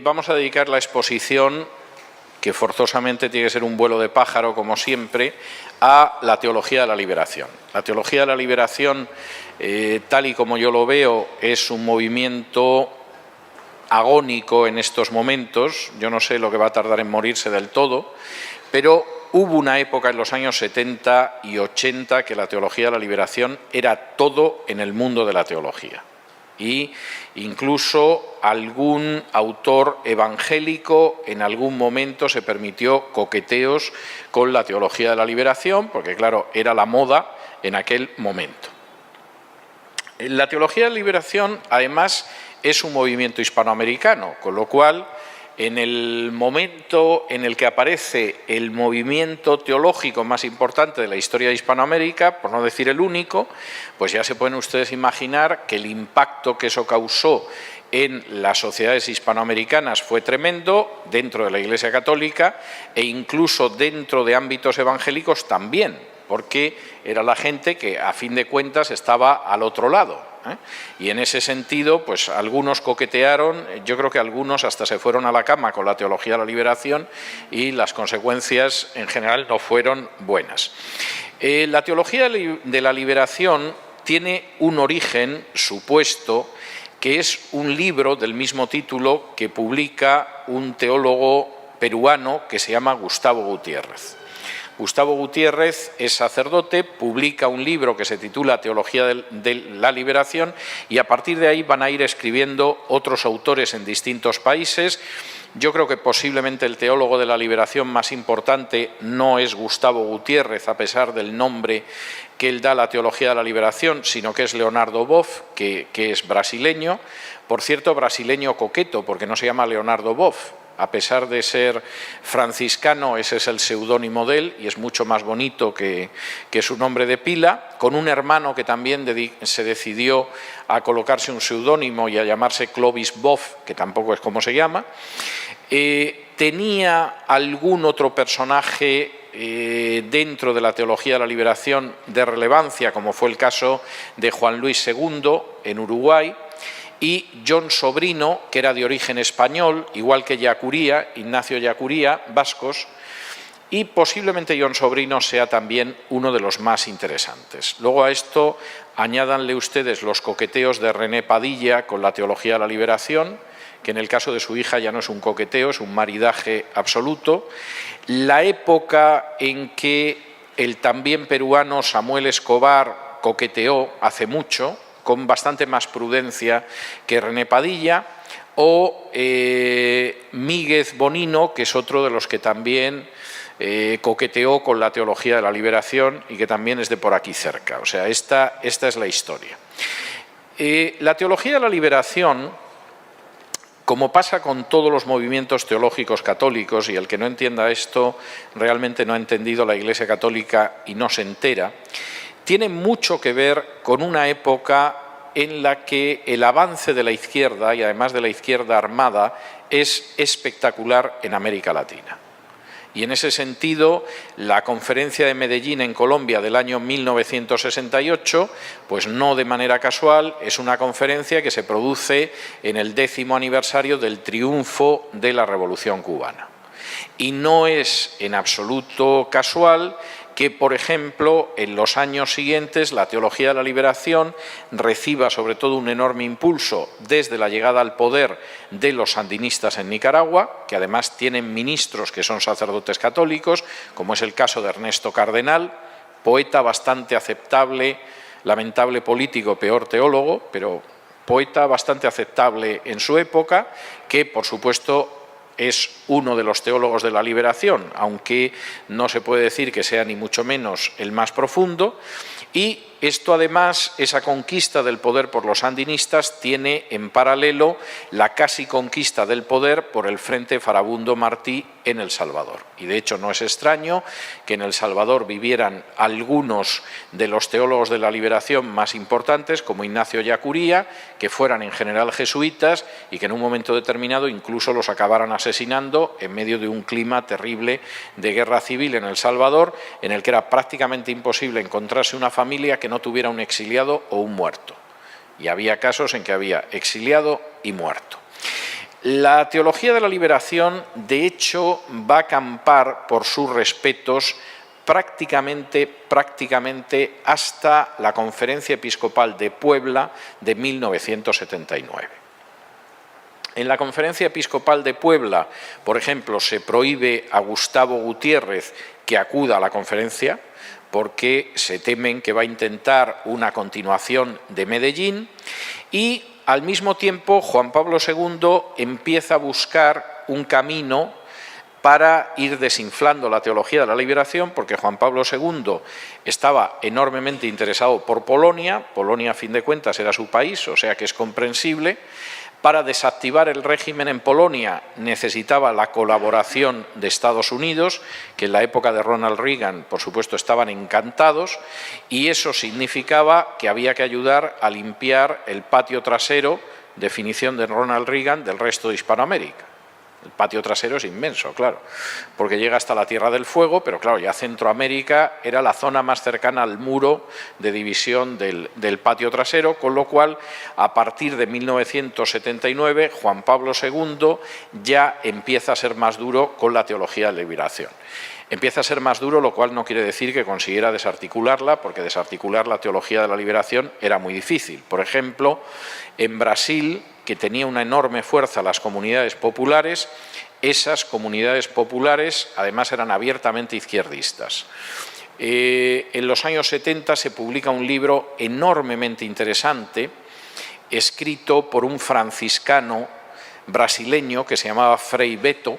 vamos a dedicar la exposición, que forzosamente tiene que ser un vuelo de pájaro, como siempre, a la teología de la liberación. La teología de la liberación, tal y como yo lo veo, es un movimiento agónico en estos momentos. Yo no sé lo que va a tardar en morirse del todo, pero hubo una época en los años 70 y 80 que la teología de la liberación era todo en el mundo de la teología. Y incluso algún autor evangélico en algún momento se permitió coqueteos con la teología de la liberación, porque claro, era la moda en aquel momento. La teología de la liberación, además, es un movimiento hispanoamericano, con lo cual, en el momento en el que aparece el movimiento teológico más importante de la historia de Hispanoamérica, por no decir el único, pues ya se pueden ustedes imaginar que el impacto que eso causó en las sociedades hispanoamericanas fue tremendo, dentro de la Iglesia Católica e incluso dentro de ámbitos evangélicos también, porque era la gente que, a fin de cuentas, estaba al otro lado. Y en ese sentido, pues algunos coquetearon, yo creo que algunos hasta se fueron a la cama con la teología de la liberación y las consecuencias en general no fueron buenas. La teología de la liberación tiene un origen supuesto, que es un libro del mismo título que publica un teólogo peruano que se llama Gustavo Gutiérrez. Gustavo Gutiérrez es sacerdote, publica un libro que se titula Teología de la Liberación y a partir de ahí van a ir escribiendo otros autores en distintos países. Yo creo que posiblemente el teólogo de la liberación más importante no es Gustavo Gutiérrez, a pesar del nombre que él da a la teología de la liberación, sino que es Leonardo Boff, que es brasileño. Por cierto, brasileño coqueto, porque no se llama Leonardo Boff. A pesar de ser franciscano, ese es el seudónimo de él y es mucho más bonito que su nombre de pila, con un hermano que también se decidió a colocarse un seudónimo y a llamarse Clovis Boff, que tampoco es como se llama. Tenía algún otro personaje dentro de la teología de la liberación de relevancia, como fue el caso de Juan Luis II en Uruguay, y John Sobrino, que era de origen español, igual que Yacuría, Ignacio Yacuría, vascos, y posiblemente John Sobrino sea también uno de los más interesantes. Luego a esto añádanle ustedes los coqueteos de René Padilla con la teología de la liberación, que en el caso de su hija ya no es un coqueteo, es un maridaje absoluto. La época en que el también peruano Samuel Escobar coqueteó hace mucho, con bastante más prudencia que René Padilla, o Míguez Bonino, que es otro de los que también coqueteó con la teología de la liberación y que también es de por aquí cerca. O sea, esta es la historia. La teología de la liberación, como pasa con todos los movimientos teológicos católicos, y el que no entienda esto realmente no ha entendido la Iglesia Católica y no se entera, tiene mucho que ver con una época en la que el avance de la izquierda, y además de la izquierda armada, es espectacular en América Latina. Y en ese sentido, la Conferencia de Medellín en Colombia del año 1968, pues no de manera casual, es una conferencia que se produce en el 10º aniversario del triunfo de la Revolución Cubana. Y no es en absoluto casual que, por ejemplo, en los años siguientes la teología de la liberación reciba sobre todo un enorme impulso desde la llegada al poder de los sandinistas en Nicaragua, que además tienen ministros que son sacerdotes católicos, como es el caso de Ernesto Cardenal, poeta bastante aceptable, lamentable político, peor teólogo, pero poeta bastante aceptable en su época, que por supuesto es uno de los teólogos de la liberación, aunque no se puede decir que sea ni mucho menos el más profundo. Y esto además, esa conquista del poder por los sandinistas, tiene en paralelo la casi conquista del poder por el Frente Farabundo Martí en El Salvador. Y de hecho no es extraño que en El Salvador vivieran algunos de los teólogos de la liberación más importantes, como Ignacio Yacuría, que fueran en general jesuitas y que en un momento determinado incluso los acabaran asesinando en medio de un clima terrible de guerra civil en El Salvador, en el que era prácticamente imposible encontrarse una familia que no tuviera un exiliado o un muerto. Y había casos en que había exiliado y muerto. La teología de la liberación, de hecho, va a acampar por sus respetos prácticamente hasta la Conferencia Episcopal de Puebla de 1979. En la Conferencia Episcopal de Puebla, por ejemplo, se prohíbe a Gustavo Gutiérrez que acuda a la conferencia porque se temen que va a intentar una continuación de Medellín, y al mismo tiempo Juan Pablo II empieza a buscar un camino para ir desinflando la teología de la liberación, porque Juan Pablo II estaba enormemente interesado por Polonia. Polonia, a fin de cuentas, era su país, o sea que es comprensible. Para desactivar el régimen en Polonia necesitaba la colaboración de Estados Unidos, que en la época de Ronald Reagan, por supuesto, estaban encantados, y eso significaba que había que ayudar a limpiar el patio trasero, definición de Ronald Reagan, del resto de Hispanoamérica. El patio trasero es inmenso, claro, porque llega hasta la Tierra del Fuego, pero claro, ya Centroamérica era la zona más cercana al muro de división del patio trasero, con lo cual, a partir de 1979, Juan Pablo II ya empieza a ser más duro con la teología de la liberación. Empieza a ser más duro, lo cual no quiere decir que consiguiera desarticularla, porque desarticular la teología de la liberación era muy difícil. Por ejemplo, en Brasil, que tenía una enorme fuerza las comunidades populares, esas comunidades populares además eran abiertamente izquierdistas. En los años 70 se publica un libro enormemente interesante, escrito por un franciscano brasileño que se llamaba Frei Beto,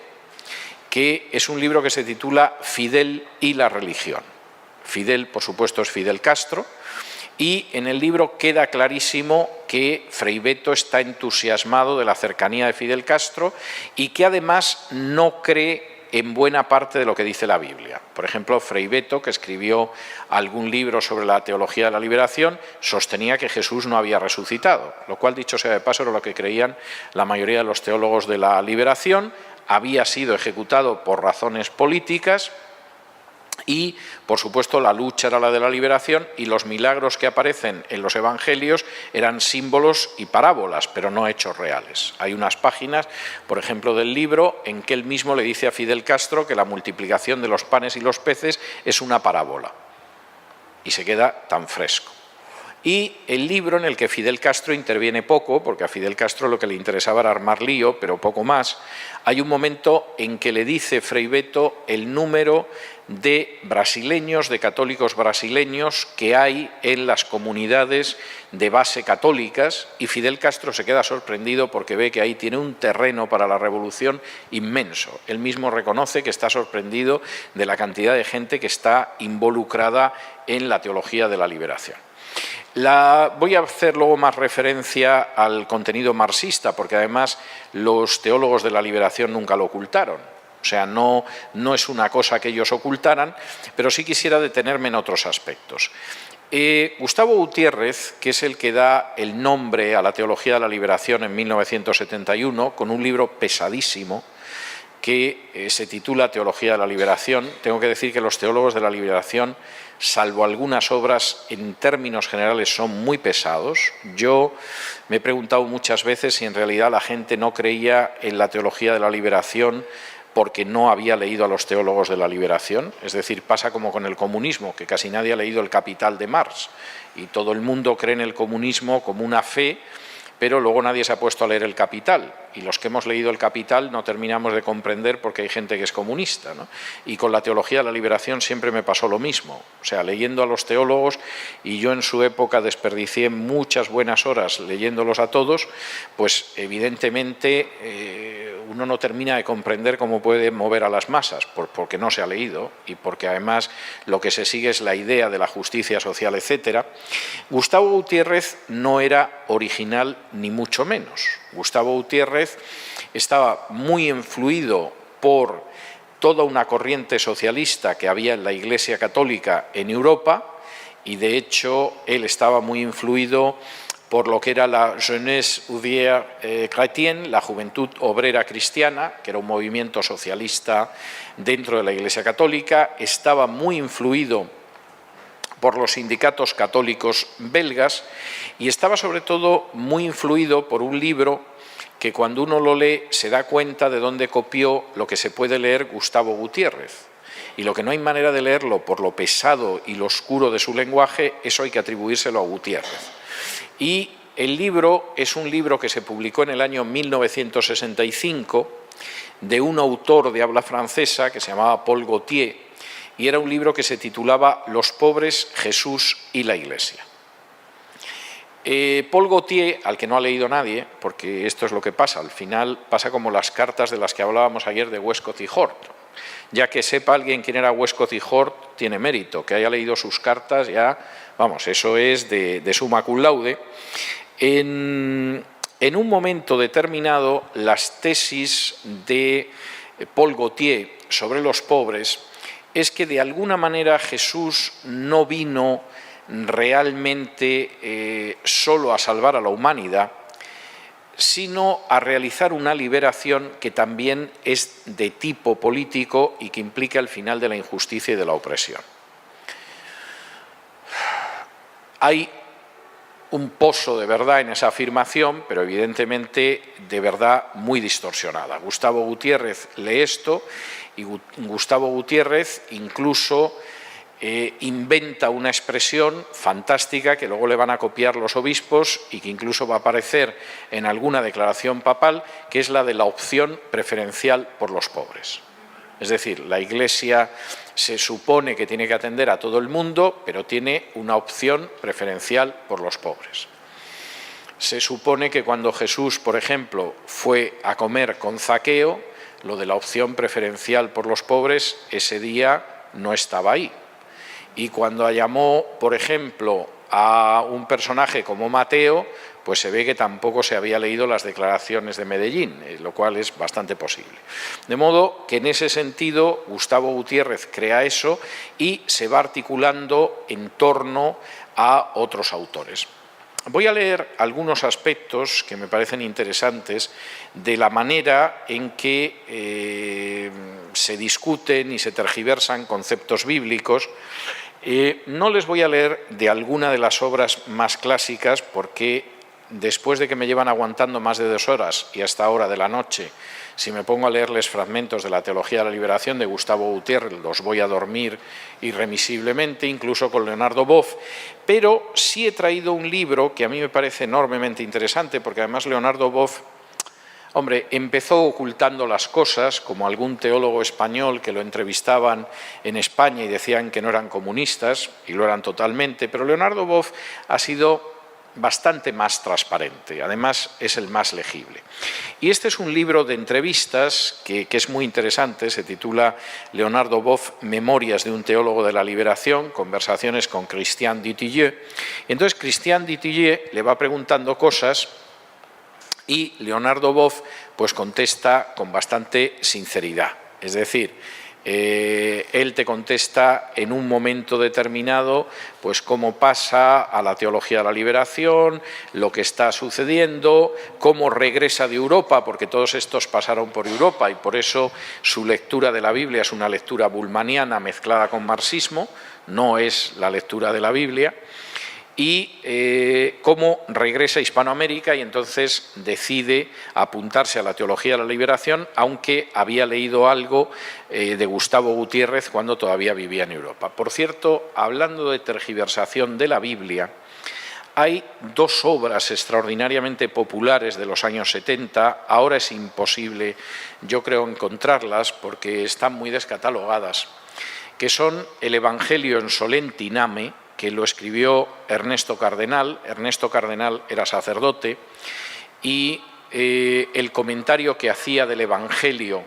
que es un libro que se titula Fidel y la religión. Fidel, por supuesto, es Fidel Castro, y en el libro queda clarísimo que Frei Beto está entusiasmado de la cercanía de Fidel Castro y que además no cree en buena parte de lo que dice la Biblia. Por ejemplo, Frei Beto, que escribió algún libro sobre la teología de la liberación, sostenía que Jesús no había resucitado, lo cual, dicho sea de paso, era lo que creían la mayoría de los teólogos de la liberación. Había sido ejecutado por razones políticas y, por supuesto, la lucha era la de la liberación, y los milagros que aparecen en los evangelios eran símbolos y parábolas, pero no hechos reales. Hay unas páginas, por ejemplo, del libro en que él mismo le dice a Fidel Castro que la multiplicación de los panes y los peces es una parábola, y se queda tan fresco. Y el libro en el que Fidel Castro interviene poco, porque a Fidel Castro lo que le interesaba era armar lío, pero poco más, hay un momento en que le dice Frei Beto el número de brasileños, de católicos brasileños que hay en las comunidades de base católicas, y Fidel Castro se queda sorprendido porque ve que ahí tiene un terreno para la revolución inmenso. Él mismo reconoce que está sorprendido de la cantidad de gente que está involucrada en la teología de la liberación. Voy a hacer luego más referencia al contenido marxista, porque además los teólogos de la liberación nunca lo ocultaron. O sea, no es una cosa que ellos ocultaran, pero sí quisiera detenerme en otros aspectos. Gustavo Gutiérrez, que es el que da el nombre a la teología de la liberación en 1971, con un libro pesadísimo que se titula Teología de la liberación. Tengo que decir que los teólogos de la liberación, salvo algunas obras, en términos generales son muy pesados. Yo me he preguntado muchas veces si en realidad la gente no creía en la teología de la liberación porque no había leído a los teólogos de la liberación. Es decir, pasa como con el comunismo, que casi nadie ha leído El Capital de Marx, y todo el mundo cree en el comunismo como una fe, pero luego nadie se ha puesto a leer El Capital, y los que hemos leído El Capital no terminamos de comprender porque hay gente que es comunista, ¿no? Y con la teología de la liberación siempre me pasó lo mismo. O sea, leyendo a los teólogos, y yo en su época desperdicié muchas buenas horas leyéndolos a todos, pues evidentemente uno no termina de comprender cómo puede mover a las masas, porque no se ha leído, y porque además lo que se sigue es la idea de la justicia social, etcétera. Gustavo Gutiérrez no era original ni mucho menos. Gustavo Gutiérrez estaba muy influido por toda una corriente socialista que había en la Iglesia Católica en Europa, y de hecho él estaba muy influido por lo que era la Jeunesse ouvrière chrétienne, la juventud obrera cristiana, que era un movimiento socialista dentro de la Iglesia Católica. Estaba muy influido por los sindicatos católicos belgas, y estaba sobre todo muy influido por un libro que cuando uno lo lee se da cuenta de dónde copió lo que se puede leer Gustavo Gutiérrez. Y lo que no hay manera de leerlo por lo pesado y lo oscuro de su lenguaje, eso hay que atribuírselo a Gutiérrez. Y el libro es un libro que se publicó en el año 1965 de un autor de habla francesa que se llamaba Paul Gauthier, y era un libro que se titulaba Los pobres, Jesús y la Iglesia. Paul Gauthier, al que no ha leído nadie, porque esto es lo que pasa, al final pasa como las cartas de las que hablábamos ayer de Westcott y Hort. Ya que sepa alguien quién era Westcott y Hort, tiene mérito, que haya leído sus cartas ya, vamos, eso es de summa cum laude. En un momento determinado, las tesis de Paul Gauthier sobre los pobres es que de alguna manera Jesús no vino realmente solo a salvar a la humanidad, sino a realizar una liberación que también es de tipo político y que implica el final de la injusticia y de la opresión. Hay un pozo de verdad en esa afirmación, pero evidentemente de verdad muy distorsionada. Gustavo Gutiérrez lee esto y Gustavo Gutiérrez incluso inventa una expresión fantástica que luego le van a copiar los obispos y que incluso va a aparecer en alguna declaración papal, que es la de la opción preferencial por los pobres. Es decir, la Iglesia se supone que tiene que atender a todo el mundo, pero tiene una opción preferencial por los pobres. Se supone que cuando Jesús, por ejemplo, fue a comer con Zaqueo, lo de la opción preferencial por los pobres ese día no estaba ahí. Y cuando llamó, por ejemplo, a un personaje como Mateo, pues se ve que tampoco se había leído las declaraciones de Medellín, lo cual es bastante posible. De modo que en ese sentido Gustavo Gutiérrez crea eso y se va articulando en torno a otros autores. Voy a leer algunos aspectos que me parecen interesantes de la manera en que se discuten y se tergiversan conceptos bíblicos. No les voy a leer de alguna de las obras más clásicas porque después de que me llevan aguantando más de 2 horas y hasta ahora de la noche, si me pongo a leerles fragmentos de la Teología de la Liberación de Gustavo Gutiérrez, los voy a dormir irremisiblemente, incluso con Leonardo Boff, pero sí he traído un libro que a mí me parece enormemente interesante, porque además Leonardo Boff, hombre, empezó ocultando las cosas, como algún teólogo español que lo entrevistaban en España y decían que no eran comunistas, y lo eran totalmente, pero Leonardo Boff ha sido bastante más transparente, además es el más legible. Y este es un libro de entrevistas que es muy interesante, se titula Leonardo Boff, Memorias de un teólogo de la liberación, conversaciones con Christian Dutilleux. Entonces Christian Dutilleux le va preguntando cosas y Leonardo Boff pues contesta con bastante sinceridad, es decir, él te contesta en un momento determinado pues cómo pasa a la teología de la liberación, lo que está sucediendo, cómo regresa de Europa, porque todos estos pasaron por Europa y por eso su lectura de la Biblia es una lectura bulmaniana mezclada con marxismo, no es la lectura de la Biblia, y cómo regresa a Hispanoamérica y entonces decide apuntarse a la teología de la liberación, aunque había leído algo de Gustavo Gutiérrez cuando todavía vivía en Europa. Por cierto, hablando de tergiversación de la Biblia, hay 2 obras extraordinariamente populares de los años 70, ahora es imposible, yo creo, encontrarlas porque están muy descatalogadas, que son el Evangelio en Solentiname, que lo escribió Ernesto Cardenal. Ernesto Cardenal era sacerdote y el comentario que hacía del Evangelio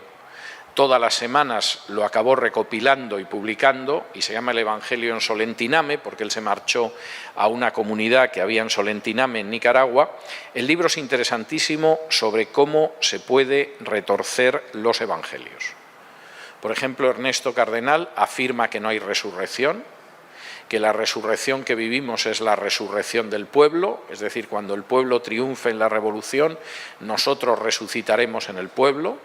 todas las semanas lo acabó recopilando y publicando y se llama el Evangelio en Solentiname porque él se marchó a una comunidad que había en Solentiname, en Nicaragua. El libro es interesantísimo sobre cómo se puede retorcer los evangelios. Por ejemplo, Ernesto Cardenal afirma que no hay resurrección, que la resurrección que vivimos es la resurrección del pueblo, es decir, cuando el pueblo triunfe en la revolución, nosotros resucitaremos en el pueblo,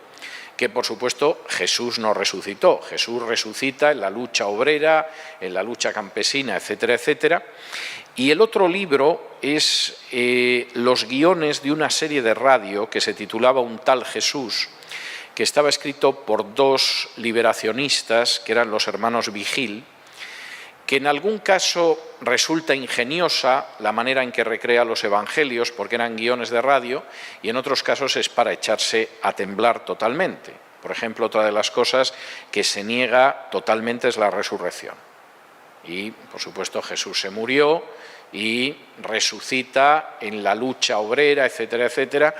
que por supuesto Jesús no resucitó. Jesús resucita en la lucha obrera, en la lucha campesina, etcétera, etcétera. Y el otro libro es los guiones de una serie de radio que se titulaba Un tal Jesús, que estaba escrito por dos liberacionistas, que eran los hermanos Vigil, que en algún caso resulta ingeniosa la manera en que recrea los evangelios, porque eran guiones de radio, y en otros casos es para echarse a temblar totalmente. Por ejemplo, otra de las cosas que se niega totalmente es la resurrección. Y, por supuesto, Jesús se murió y resucita en la lucha obrera, etcétera, etcétera,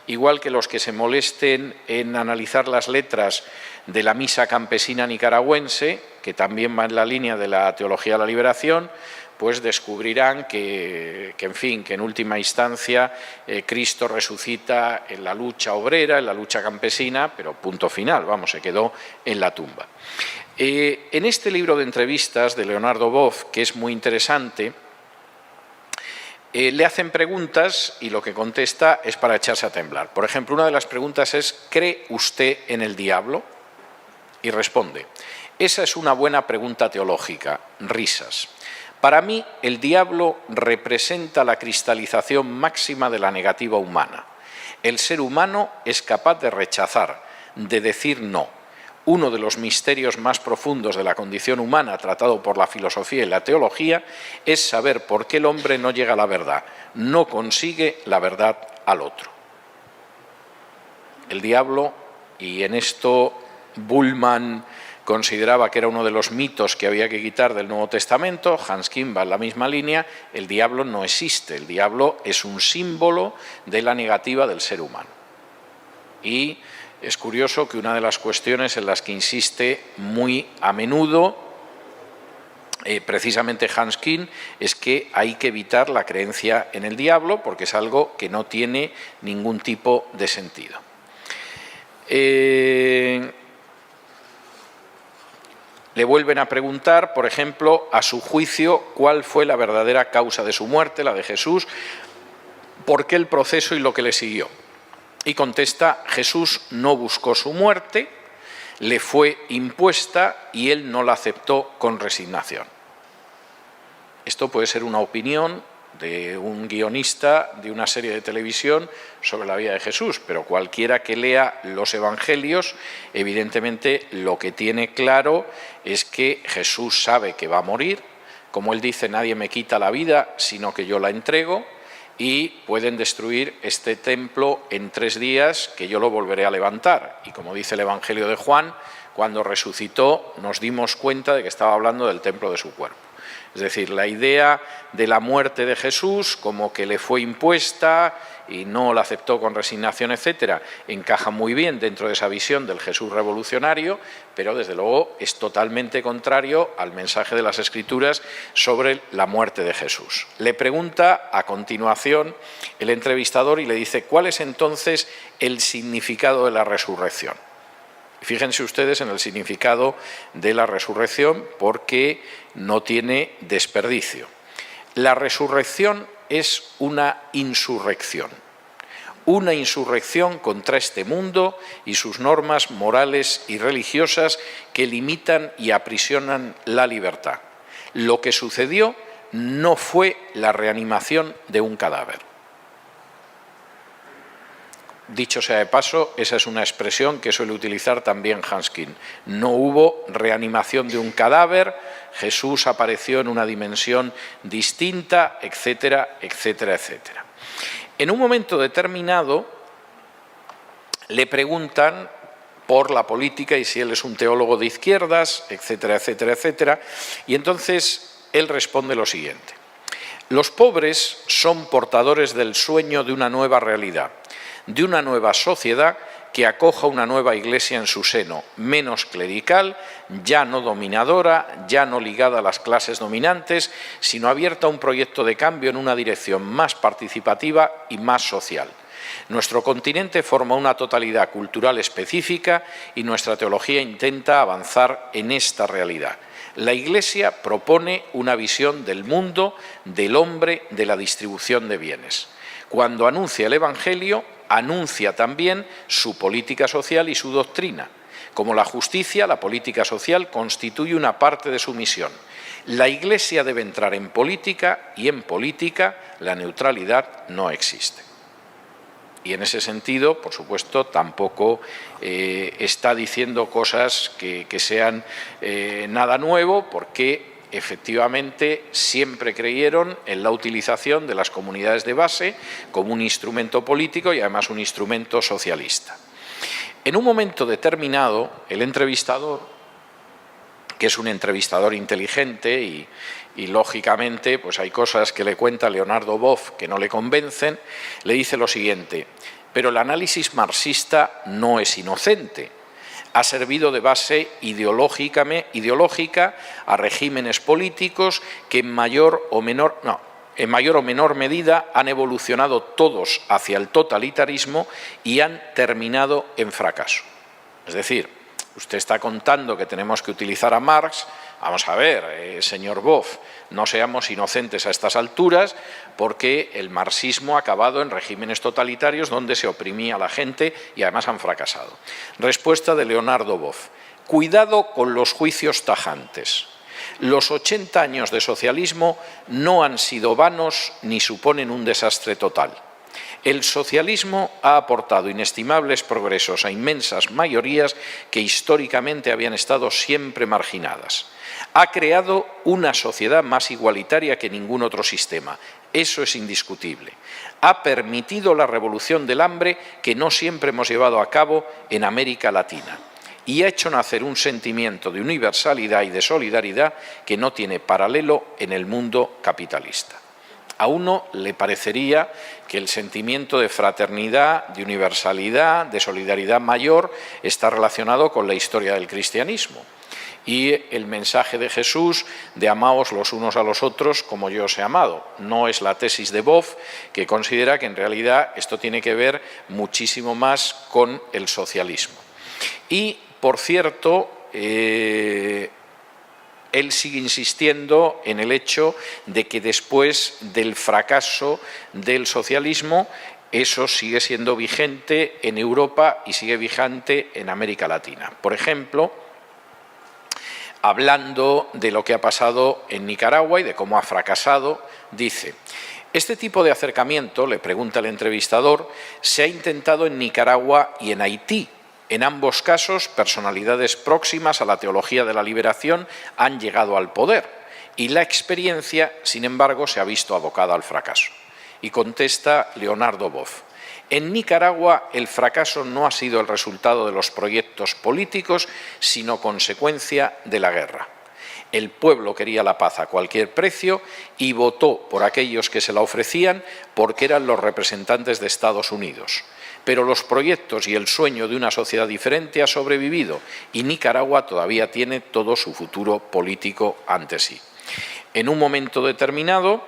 igual que los que se molesten en analizar las letras de la misa campesina nicaragüense, que también va en la línea de la teología de la liberación, pues descubrirán que en fin, que en última instancia Cristo resucita en la lucha obrera, en la lucha campesina, pero punto final, vamos, se quedó en la tumba. En este libro de entrevistas de Leonardo Boff, que es muy interesante, le hacen preguntas y lo que contesta es para echarse a temblar. Por ejemplo, una de las preguntas es: ¿cree usted en el diablo? Y responde: esa es una buena pregunta teológica, risas. Para mí, el diablo representa la cristalización máxima de la negativa humana. El ser humano es capaz de rechazar, de decir no. Uno de los misterios más profundos de la condición humana tratado por la filosofía y la teología es saber por qué el hombre no llega a la verdad, no consigue la verdad al otro. El diablo, y en esto Bullmann consideraba que era uno de los mitos que había que quitar del Nuevo Testamento, Hans Kim va en la misma línea, el diablo no existe, el diablo es un símbolo de la negativa del ser humano. Y es curioso que una de las cuestiones en las que insiste muy a menudo precisamente Hans Kim es que hay que evitar la creencia en el diablo porque es algo que no tiene ningún tipo de sentido. Le vuelven a preguntar, por ejemplo, a su juicio, cuál fue la verdadera causa de su muerte, la de Jesús, por qué el proceso y lo que le siguió. Y contesta: Jesús no buscó su muerte, le fue impuesta y él no la aceptó con resignación. Esto puede ser una opinión de un guionista de una serie de televisión sobre la vida de Jesús, pero cualquiera que lea los evangelios, evidentemente lo que tiene claro es que Jesús sabe que va a morir, como él dice: nadie me quita la vida, sino que yo la entrego, y pueden destruir este templo en 3 días, que yo lo volveré a levantar. Y como dice el Evangelio de Juan, cuando resucitó nos dimos cuenta de que estaba hablando del templo de su cuerpo. Es decir, la idea de la muerte de Jesús como que le fue impuesta y no la aceptó con resignación, etcétera, encaja muy bien dentro de esa visión del Jesús revolucionario, pero desde luego es totalmente contrario al mensaje de las Escrituras sobre la muerte de Jesús. Le pregunta a continuación el entrevistador y le dice: ¿cuál es entonces el significado de la resurrección? Fíjense ustedes en el significado de la resurrección porque no tiene desperdicio. La resurrección es una insurrección contra este mundo y sus normas morales y religiosas que limitan y aprisionan la libertad. Lo que sucedió no fue la reanimación de un cadáver. Dicho sea de paso, esa es una expresión que suele utilizar también Hans Kim. No hubo reanimación de un cadáver, Jesús apareció en una dimensión distinta, etcétera, etcétera, etcétera. En un momento determinado le preguntan por la política y si él es un teólogo de izquierdas, etcétera, etcétera, etcétera, y entonces él responde lo siguiente: los pobres son portadores del sueño de una nueva realidad, de una nueva sociedad que acoja una nueva iglesia en su seno, menos clerical, ya no dominadora, ya no ligada a las clases dominantes, sino abierta a un proyecto de cambio en una dirección más participativa y más social. Nuestro continente forma una totalidad cultural específica y nuestra teología intenta avanzar en esta realidad. La Iglesia propone una visión del mundo, del hombre, de la distribución de bienes. Cuando anuncia el Evangelio, anuncia también su política social y su doctrina. Como la justicia, la política social constituye una parte de su misión. La Iglesia debe entrar en política y en política la neutralidad no existe. Y en ese sentido, por supuesto, tampoco está diciendo cosas que sean nada nuevo, porque efectivamente siempre creyeron en la utilización de las comunidades de base como un instrumento político y además un instrumento socialista. En un momento determinado, el entrevistador, que es un entrevistador inteligente y lógicamente pues hay cosas que le cuenta Leonardo Boff que no le convencen, le dice lo siguiente: pero el análisis marxista no es inocente. Ha servido de base ideológica a regímenes políticos que en mayor o menor medida han evolucionado todos hacia el totalitarismo y han terminado en fracaso. Es decir, usted está contando que tenemos que utilizar a Marx. Vamos a ver, señor Boff, no seamos inocentes a estas alturas, porque el marxismo ha acabado en regímenes totalitarios donde se oprimía a la gente y además han fracasado. Respuesta de Leonardo Boff: cuidado con los juicios tajantes. Los 80 años de socialismo no han sido vanos ni suponen un desastre total. El socialismo ha aportado inestimables progresos a inmensas mayorías que históricamente habían estado siempre marginadas. Ha creado una sociedad más igualitaria que ningún otro sistema. Eso es indiscutible. Ha permitido la revolución del hambre que no siempre hemos llevado a cabo en América Latina. Y ha hecho nacer un sentimiento de universalidad y de solidaridad que no tiene paralelo en el mundo capitalista. A uno le parecería que el sentimiento de fraternidad, de universalidad, de solidaridad mayor está relacionado con la historia del cristianismo. Y el mensaje de Jesús de amaos los unos a los otros como yo os he amado. No es la tesis de Boff, que considera que en realidad esto tiene que ver muchísimo más con el socialismo. Y, por cierto, él sigue insistiendo en el hecho de que después del fracaso del socialismo, eso sigue siendo vigente en Europa y sigue vigente en América Latina. Por ejemplo, hablando de lo que ha pasado en Nicaragua y de cómo ha fracasado, dice: este tipo de acercamiento, le pregunta el entrevistador, se ha intentado en Nicaragua y en Haití. En ambos casos, personalidades próximas a la teología de la liberación han llegado al poder y la experiencia, sin embargo, se ha visto abocada al fracaso. Y contesta Leonardo Boff: en Nicaragua el fracaso no ha sido el resultado de los proyectos políticos, sino consecuencia de la guerra. El pueblo quería la paz a cualquier precio y votó por aquellos que se la ofrecían porque eran los representantes de Estados Unidos. Pero los proyectos y el sueño de una sociedad diferente ha sobrevivido y Nicaragua todavía tiene todo su futuro político ante sí. En un momento determinado,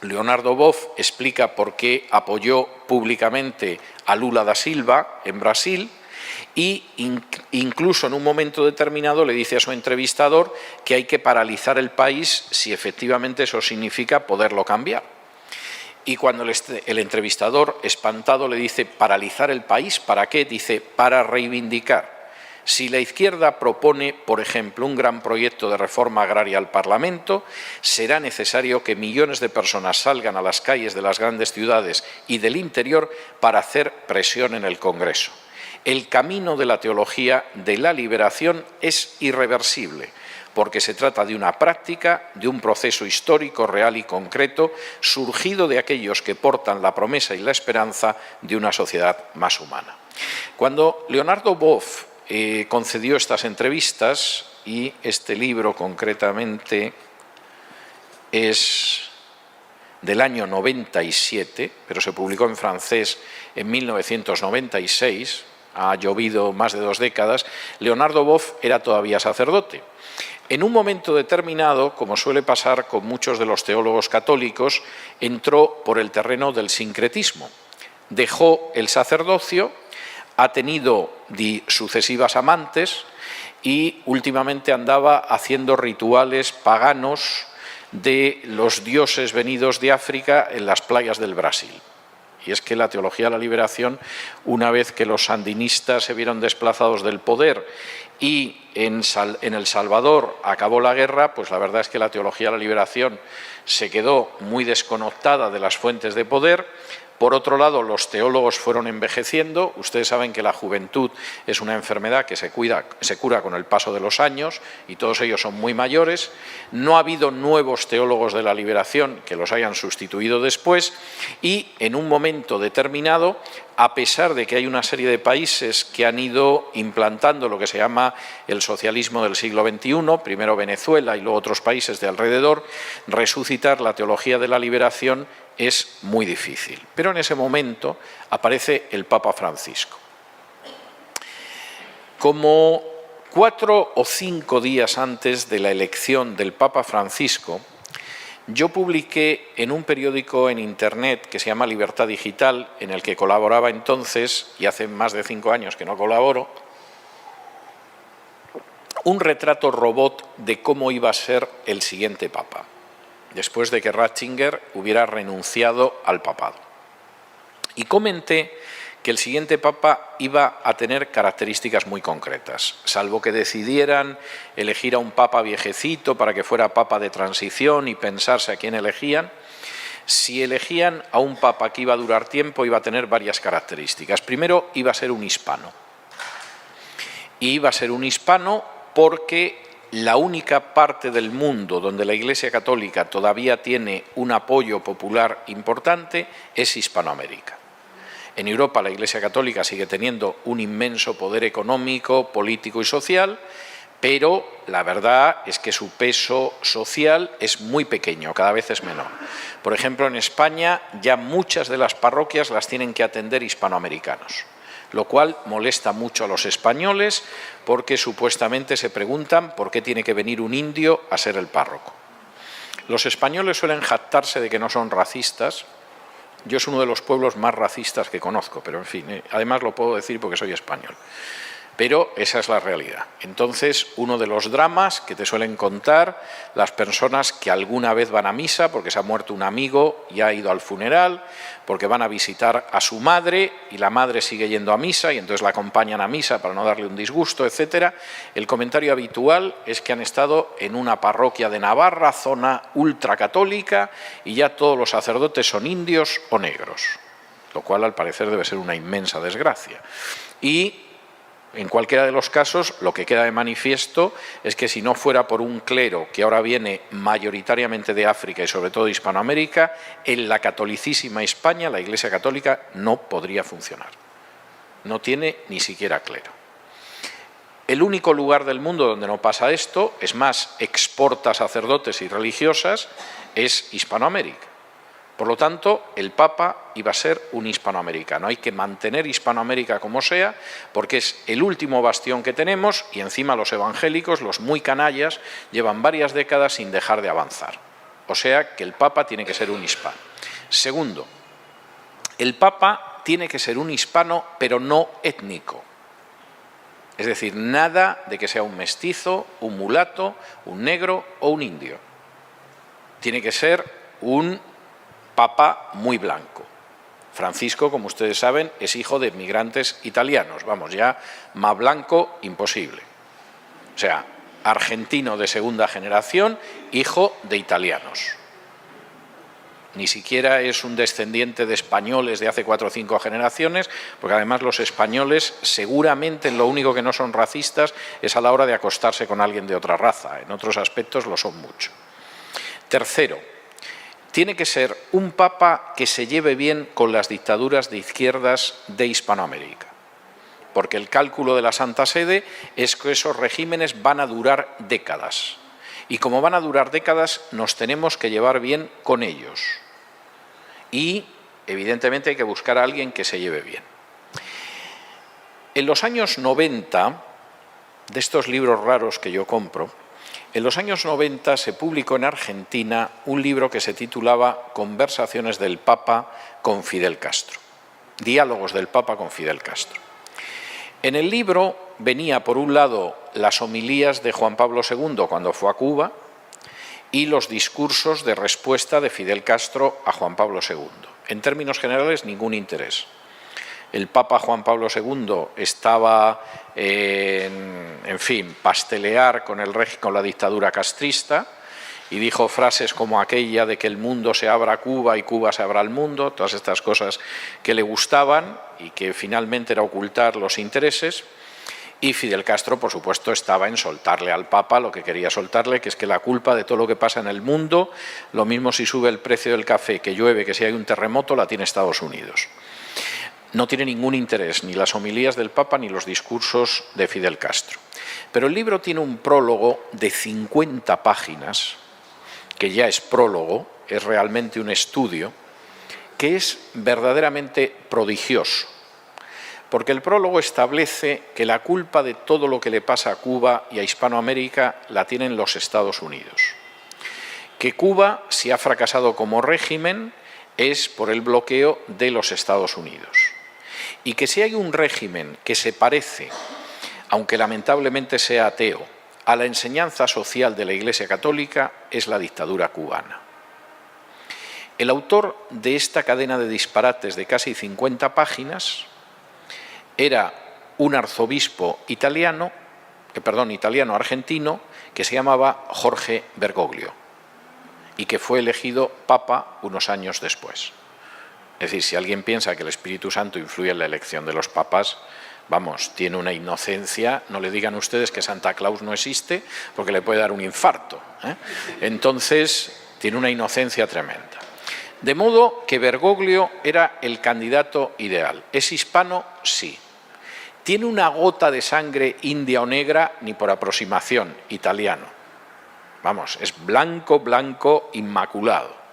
Leonardo Boff explica por qué apoyó públicamente a Lula da Silva en Brasil y incluso en un momento determinado le dice a su entrevistador que hay que paralizar el país si efectivamente eso significa poderlo cambiar. Y cuando el entrevistador, espantado, le dice: ¿paralizar el país? ¿Para qué? Dice: para reivindicar. Si la izquierda propone, por ejemplo, un gran proyecto de reforma agraria al Parlamento, será necesario que millones de personas salgan a las calles de las grandes ciudades y del interior para hacer presión en el Congreso. El camino de la teología de la liberación es irreversible, porque se trata de una práctica, de un proceso histórico real y concreto, surgido de aquellos que portan la promesa y la esperanza de una sociedad más humana. Cuando Leonardo Boff concedió estas entrevistas, y este libro concretamente es del año 97, pero se publicó en francés en 1996, ha llovido más de 2 décadas, Leonardo Boff era todavía sacerdote. En un momento determinado, como suele pasar con muchos de los teólogos católicos, entró por el terreno del sincretismo. Dejó el sacerdocio, ha tenido sucesivas amantes y últimamente andaba haciendo rituales paganos de los dioses venidos de África en las playas del Brasil. y es que la teología de la liberación, una vez que los sandinistas se vieron desplazados del poder y en El Salvador acabó la guerra, pues la verdad es que la teología de la liberación se quedó muy desconectada de las fuentes de poder. Por otro lado, los teólogos fueron envejeciendo. Ustedes saben que la juventud es una enfermedad que se cura con el paso de los años y todos ellos son muy mayores. No ha habido nuevos teólogos de la liberación que los hayan sustituido después y en un momento determinado, a pesar de que hay una serie de países que han ido implantando lo que se llama el socialismo del siglo XXI, primero Venezuela y luego otros países de alrededor, resucitar la teología de la liberación es muy difícil. Pero en ese momento aparece el Papa Francisco. Como 4 o 5 días antes de la elección del Papa Francisco, yo publiqué en un periódico en Internet que se llama Libertad Digital, en el que colaboraba entonces, y hace más de 5 años que no colaboro, un retrato robot de cómo iba a ser el siguiente Papa, después de que Ratzinger hubiera renunciado al papado. Y comenté que el siguiente Papa iba a tener características muy concretas, salvo que decidieran elegir a un Papa viejecito para que fuera Papa de transición y pensarse a quién elegían. Si elegían a un Papa que iba a durar tiempo, iba a tener varias características. Primero, iba a ser un hispano. Y iba a ser un hispano porque la única parte del mundo donde la Iglesia Católica todavía tiene un apoyo popular importante es Hispanoamérica. En Europa la Iglesia Católica sigue teniendo un inmenso poder económico, político y social, pero la verdad es que su peso social es muy pequeño, cada vez es menor. Por ejemplo, en España ya muchas de las parroquias las tienen que atender hispanoamericanos, lo cual molesta mucho a los españoles porque supuestamente se preguntan por qué tiene que venir un indio a ser el párroco. Los españoles suelen jactarse de que no son racistas. Yo es uno de los pueblos más racistas que conozco, pero en fin, además lo puedo decir porque soy español. Pero esa es la realidad. Entonces, uno de los dramas que te suelen contar las personas que alguna vez van a misa porque se ha muerto un amigo y ha ido al funeral, porque van a visitar a su madre y la madre sigue yendo a misa y entonces la acompañan a misa para no darle un disgusto, etcétera. El comentario habitual es que han estado en una parroquia de Navarra, zona ultracatólica, y ya todos los sacerdotes son indios o negros, lo cual al parecer debe ser una inmensa desgracia. Y en cualquiera de los casos, lo que queda de manifiesto es que si no fuera por un clero que ahora viene mayoritariamente de África y sobre todo de Hispanoamérica, en la catolicísima España la Iglesia Católica no podría funcionar. No tiene ni siquiera clero. El único lugar del mundo donde no pasa esto, es más, exporta sacerdotes y religiosas, es Hispanoamérica. Por lo tanto, el Papa iba a ser un hispanoamericano. Hay que mantener Hispanoamérica como sea, porque es el último bastión que tenemos y encima los evangélicos, los muy canallas, llevan varias décadas sin dejar de avanzar. O sea que el Papa tiene que ser un hispano. Segundo, el Papa tiene que ser un hispano, pero no étnico. Es decir, nada de que sea un mestizo, un mulato, un negro o un indio. Tiene que ser un Papa muy blanco. Francisco, como ustedes saben, es hijo de inmigrantes italianos. Vamos, ya más blanco, imposible. O sea, argentino de segunda generación, hijo de italianos. Ni siquiera es un descendiente de españoles de hace 4 o 5 generaciones, porque además los españoles seguramente lo único que no son racistas es a la hora de acostarse con alguien de otra raza. En otros aspectos lo son mucho. Tercero, tiene que ser un Papa que se lleve bien con las dictaduras de izquierdas de Hispanoamérica, porque el cálculo de la Santa Sede es que esos regímenes van a durar décadas, y como van a durar décadas nos tenemos que llevar bien con ellos, y evidentemente hay que buscar a alguien que se lleve bien. En los años 90, de estos libros raros que yo compro, en los años 90 se publicó en Argentina un libro que se titulaba Conversaciones del Papa con Fidel Castro, Diálogos del Papa con Fidel Castro. En el libro venía, por un lado, las homilías de Juan Pablo II cuando fue a Cuba y los discursos de respuesta de Fidel Castro a Juan Pablo II. En términos generales, ningún interés. El Papa Juan Pablo II estaba, en fin, pastelear con la dictadura castrista y dijo frases como aquella de que el mundo se abra a Cuba y Cuba se abra al mundo, todas estas cosas que le gustaban y que finalmente era ocultar los intereses. Y Fidel Castro, por supuesto, estaba en soltarle al Papa lo que quería soltarle, que es que la culpa de todo lo que pasa en el mundo, lo mismo si sube el precio del café, que llueve, que si hay un terremoto, la tiene Estados Unidos. No tiene ningún interés, ni las homilías del Papa ni los discursos de Fidel Castro. Pero el libro tiene un prólogo de 50 páginas, que ya es prólogo, es realmente un estudio, que es verdaderamente prodigioso. Porque el prólogo establece que la culpa de todo lo que le pasa a Cuba y a Hispanoamérica la tienen los Estados Unidos. Que Cuba, si ha fracasado como régimen, es por el bloqueo de los Estados Unidos. Y que si hay un régimen que se parece, aunque lamentablemente sea ateo, a la enseñanza social de la Iglesia Católica, es la dictadura cubana. El autor de esta cadena de disparates de casi 50 páginas era un arzobispo italiano-argentino que se llamaba Jorge Bergoglio y que fue elegido papa unos años después. Es decir, si alguien piensa que el Espíritu Santo influye en la elección de los papas, vamos, tiene una inocencia, no le digan ustedes que Santa Claus no existe porque le puede dar un infarto, ¿eh? Entonces, tiene una inocencia tremenda. De modo que Bergoglio era el candidato ideal. ¿Es hispano? Sí. ¿Tiene una gota de sangre india o negra? Ni por aproximación, italiano. Vamos, es blanco, blanco, inmaculado.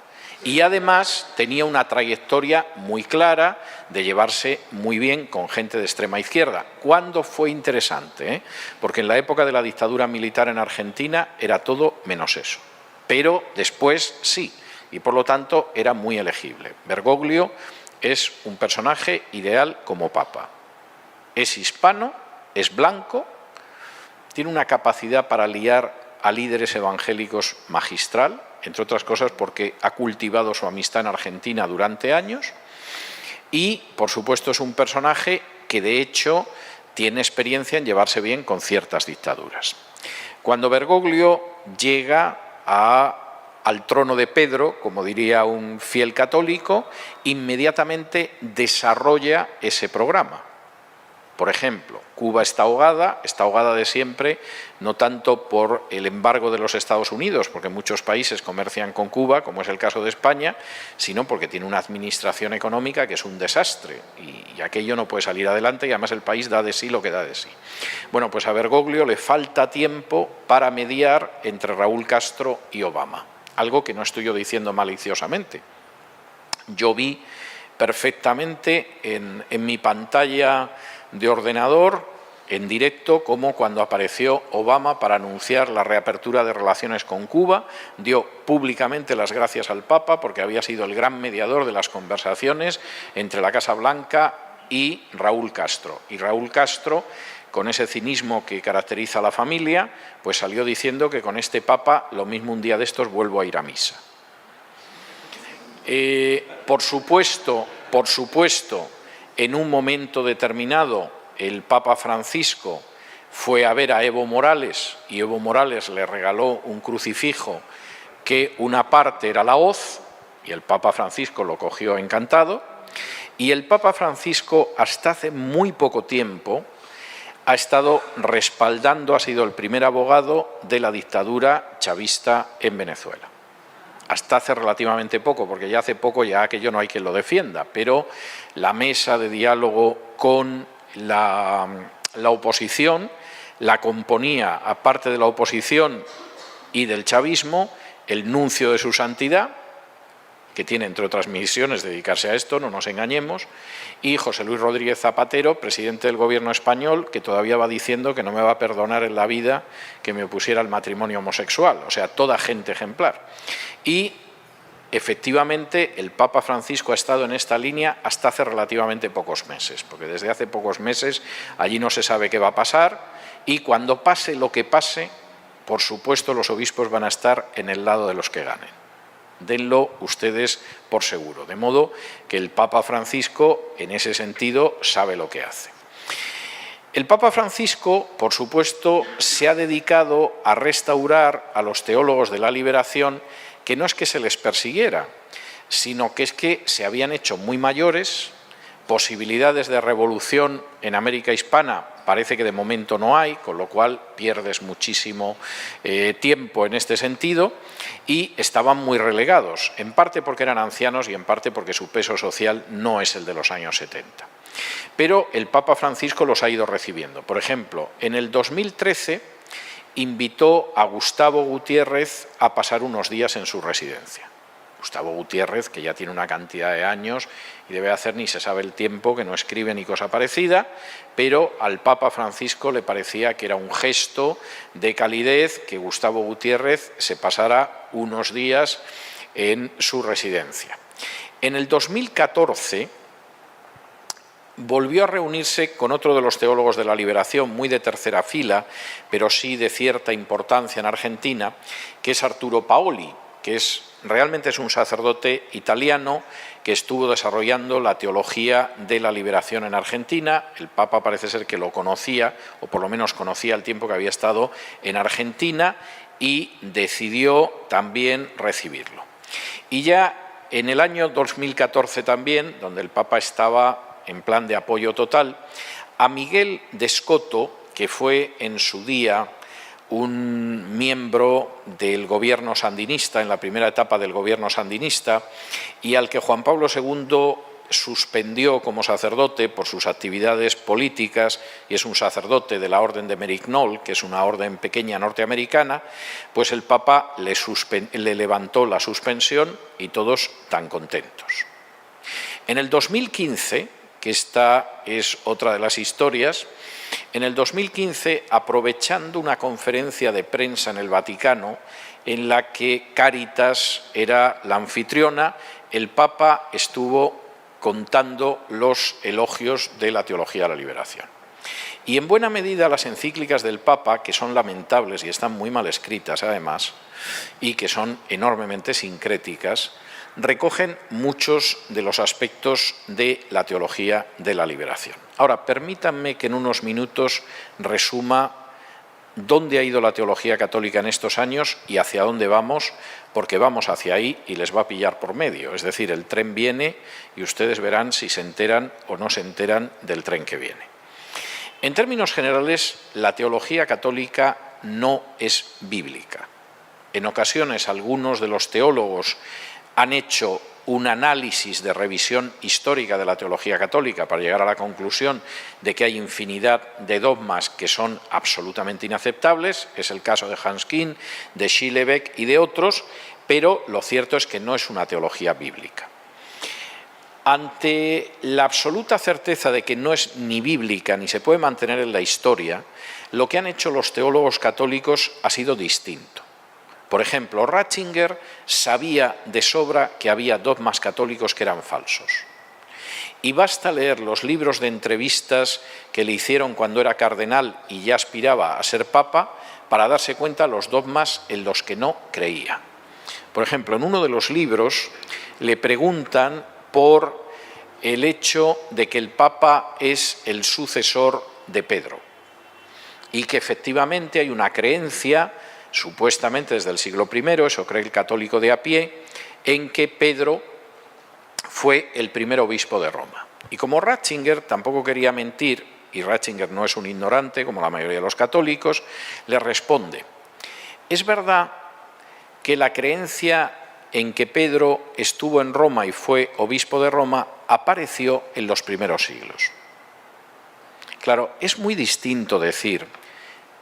Y además tenía una trayectoria muy clara de llevarse muy bien con gente de extrema izquierda. ¿Cuándo fue interesante? Porque en la época de la dictadura militar en Argentina era todo menos eso. Pero después sí, y por lo tanto era muy elegible. Bergoglio es un personaje ideal como papa. Es hispano, es blanco, tiene una capacidad para liar a líderes evangélicos magistral, entre otras cosas porque ha cultivado su amistad en Argentina durante años y, por supuesto, es un personaje que, de hecho, tiene experiencia en llevarse bien con ciertas dictaduras. Cuando Bergoglio llega al trono de Pedro, como diría un fiel católico, inmediatamente desarrolla ese programa. Por ejemplo, Cuba está ahogada de siempre, no tanto por el embargo de los Estados Unidos, porque muchos países comercian con Cuba, como es el caso de España, sino porque tiene una administración económica que es un desastre y aquello no puede salir adelante y además el país da de sí lo que da de sí. Bueno, pues a Bergoglio le falta tiempo para mediar entre Raúl Castro y Obama, algo que no estoy yo diciendo maliciosamente. Yo vi perfectamente en mi pantalla de ordenador, en directo, como cuando apareció Obama para anunciar la reapertura de relaciones con Cuba, dio públicamente las gracias al Papa porque había sido el gran mediador de las conversaciones entre la Casa Blanca y Raúl Castro. Y Raúl Castro, con ese cinismo que caracteriza a la familia, pues salió diciendo que con este Papa lo mismo un día de estos vuelvo a ir a misa. Por supuesto, en un momento determinado el Papa Francisco fue a ver a Evo Morales y Evo Morales le regaló un crucifijo que una parte era la hoz y el Papa Francisco lo cogió encantado y el Papa Francisco hasta hace muy poco tiempo ha estado respaldando, ha sido el primer abogado de la dictadura chavista en Venezuela. Hasta hace relativamente poco, porque ya hace poco ya aquello no hay quien lo defienda, pero la mesa de diálogo con la oposición la componía, aparte de la oposición y del chavismo, el nuncio de su santidad, que tiene entre otras misiones dedicarse a esto, no nos engañemos, y José Luis Rodríguez Zapatero, presidente del gobierno español, que todavía va diciendo que no me va a perdonar en la vida que me opusiera al matrimonio homosexual, o sea, toda gente ejemplar. Y efectivamente el Papa Francisco ha estado en esta línea hasta hace relativamente pocos meses, porque desde hace pocos meses allí no se sabe qué va a pasar y cuando pase lo que pase, por supuesto los obispos van a estar en el lado de los que ganen. denlo ustedes por seguro. De modo que el Papa Francisco, en ese sentido, sabe lo que hace. El Papa Francisco, por supuesto, se ha dedicado a restaurar a los teólogos de la liberación, que no es que se les persiguiera, sino que es que se habían hecho muy mayores, posibilidades de revolución en América Hispana parece que de momento no hay, con lo cual pierdes muchísimo tiempo en este sentido, y estaban muy relegados, en parte porque eran ancianos y en parte porque su peso social no es el de los años 70. Pero el Papa Francisco los ha ido recibiendo. Por ejemplo, en el 2013 invitó a Gustavo Gutiérrez a pasar unos días en su residencia. Gustavo Gutiérrez, que ya tiene una cantidad de años y debe hacer ni se sabe el tiempo, que no escribe ni cosa parecida, pero al Papa Francisco le parecía que era un gesto de calidez que Gustavo Gutiérrez se pasara unos días en su residencia. En el 2014 volvió a reunirse con otro de los teólogos de la liberación, muy de tercera fila, pero sí de cierta importancia en Argentina, que es Arturo Paoli, que realmente es un sacerdote italiano que estuvo desarrollando la teología de la liberación en Argentina. El Papa parece ser que lo conocía, o por lo menos conocía el tiempo que había estado en Argentina, y decidió también recibirlo. Y ya en el año 2014 también, donde el Papa estaba en plan de apoyo total, a Miguel de Escoto, que fue en su día un miembro del gobierno sandinista, en la primera etapa del gobierno sandinista, y al que Juan Pablo II suspendió como sacerdote por sus actividades políticas, y es un sacerdote de la Orden de Merignol, que es una orden pequeña norteamericana, pues el Papa le levantó la suspensión y todos tan contentos. En el 2015, que esta es otra de las historias, en el 2015, aprovechando una conferencia de prensa en el Vaticano, en la que Cáritas era la anfitriona, el Papa estuvo contando los elogios de la teología de la liberación. Y en buena medida las encíclicas del Papa, que son lamentables y están muy mal escritas además, y que son enormemente sincréticas, recogen muchos de los aspectos de la teología de la liberación. Ahora, permítanme que en unos minutos resuma dónde ha ido la teología católica en estos años y hacia dónde vamos, porque vamos hacia ahí y les va a pillar por medio. Es decir, el tren viene y ustedes verán si se enteran o no se enteran del tren que viene. En términos generales, la teología católica no es bíblica. En ocasiones, algunos de los teólogos han hecho un análisis de revisión histórica de la teología católica para llegar a la conclusión de que hay infinidad de dogmas que son absolutamente inaceptables, es el caso de Hans Küng, de Schillebeck y de otros, pero lo cierto es que no es una teología bíblica. Ante la absoluta certeza de que no es ni bíblica ni se puede mantener en la historia, lo que han hecho los teólogos católicos ha sido distinto. Por ejemplo, Ratzinger sabía de sobra que había dogmas católicos que eran falsos. Y basta leer los libros de entrevistas que le hicieron cuando era cardenal y ya aspiraba a ser papa para darse cuenta de los dogmas en los que no creía. Por ejemplo, en uno de los libros le preguntan por el hecho de que el papa es el sucesor de Pedro y que efectivamente hay una creencia, supuestamente desde el siglo I, eso cree el católico de a pie, en que Pedro fue el primer obispo de Roma. Y como Ratzinger tampoco quería mentir, y Ratzinger no es un ignorante como la mayoría de los católicos, le responde: es verdad que la creencia en que Pedro estuvo en Roma y fue obispo de Roma apareció en los primeros siglos. Claro, es muy distinto decir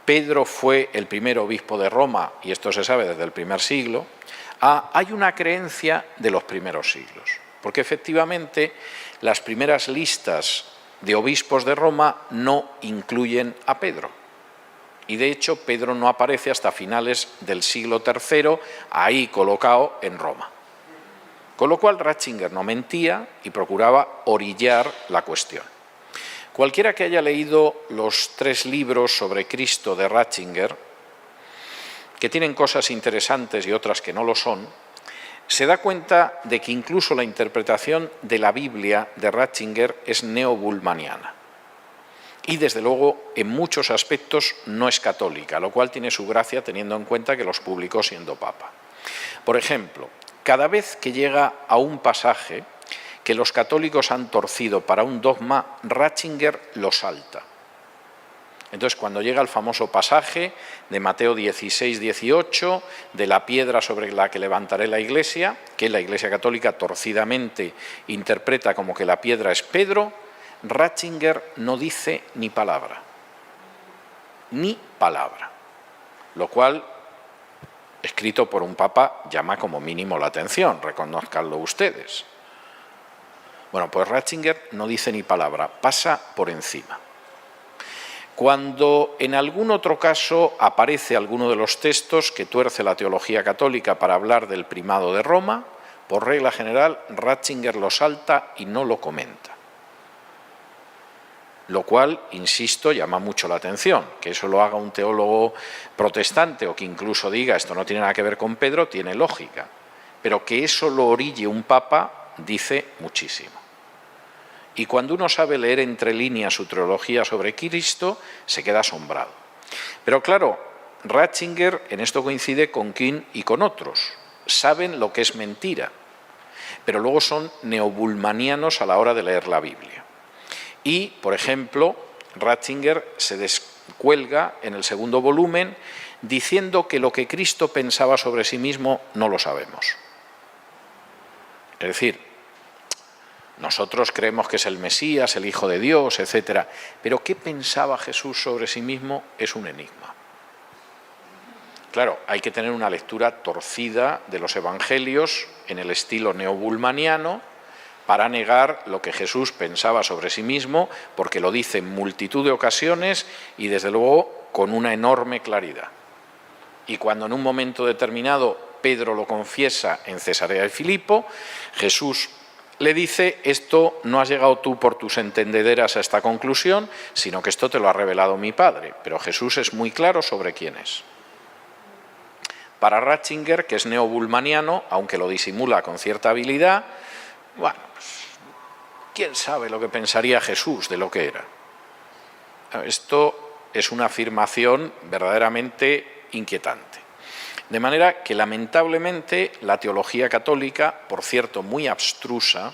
Pedro fue el primer obispo de Roma, y esto se sabe desde el primer siglo, hay una creencia de los primeros siglos. Porque efectivamente las primeras listas de obispos de Roma no incluyen a Pedro. Y de hecho Pedro no aparece hasta finales del siglo III, ahí colocado en Roma. Con lo cual Ratzinger no mentía y procuraba orillar la cuestión. Cualquiera que haya leído los 3 libros sobre Cristo de Ratzinger, que tienen cosas interesantes y otras que no lo son, se da cuenta de que incluso la interpretación de la Biblia de Ratzinger es neobulmaniana. Y desde luego en muchos aspectos no es católica, lo cual tiene su gracia teniendo en cuenta que los publicó siendo papa. Por ejemplo, cada vez que llega a un pasaje que los católicos han torcido para un dogma, Ratzinger lo salta. Entonces, cuando llega el famoso pasaje de Mateo 16, 18, de la piedra sobre la que levantaré la Iglesia, que la Iglesia católica torcidamente interpreta como que la piedra es Pedro, Ratzinger no dice ni palabra, lo cual, escrito por un papa, llama como mínimo la atención, reconózcanlo ustedes. Bueno, pues Ratzinger no dice ni palabra, pasa por encima. Cuando en algún otro caso aparece alguno de los textos que tuerce la teología católica para hablar del primado de Roma, por regla general Ratzinger lo salta y no lo comenta. Lo cual, insisto, llama mucho la atención. Que eso lo haga un teólogo protestante o que incluso diga esto no tiene nada que ver con Pedro, tiene lógica. Pero que eso lo orille un papa dice muchísimo. Y cuando uno sabe leer entre líneas su teología sobre Cristo, se queda asombrado. Pero claro, Ratzinger en esto coincide con Kuhn y con otros. Saben lo que es mentira, pero luego son neobulmanianos a la hora de leer la Biblia. Y, por ejemplo, Ratzinger se descuelga en el segundo volumen diciendo que lo que Cristo pensaba sobre sí mismo no lo sabemos. Es decir, nosotros creemos que es el Mesías, el Hijo de Dios, etc. Pero ¿qué pensaba Jesús sobre sí mismo? Es un enigma. Claro, hay que tener una lectura torcida de los evangelios en el estilo neobulmaniano para negar lo que Jesús pensaba sobre sí mismo, porque lo dice en multitud de ocasiones y desde luego con una enorme claridad. Y cuando en un momento determinado Pedro lo confiesa en Cesarea de Filipo, Jesús le dice: esto no has llegado tú por tus entendederas a esta conclusión, sino que esto te lo ha revelado mi Padre. Pero Jesús es muy claro sobre quién es. Para Ratzinger, que es neobulmaniano, aunque lo disimula con cierta habilidad, bueno, pues, ¿quién sabe lo que pensaría Jesús de lo que era? Esto es una afirmación verdaderamente inquietante. De manera que, lamentablemente, la teología católica, por cierto, muy abstrusa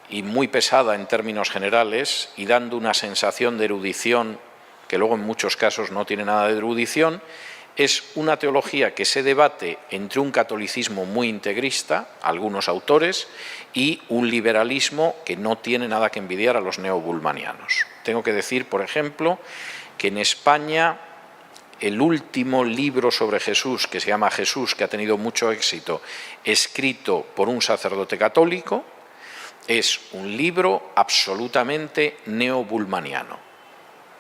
y muy pesada en términos generales, y dando una sensación de erudición que luego en muchos casos no tiene nada de erudición, es una teología que se debate entre un catolicismo muy integrista, algunos autores, y un liberalismo que no tiene nada que envidiar a los neobulmanianos. Tengo que decir, por ejemplo, que en España el último libro sobre Jesús, que se llama Jesús, que ha tenido mucho éxito, escrito por un sacerdote católico, es un libro absolutamente neobulmaniano,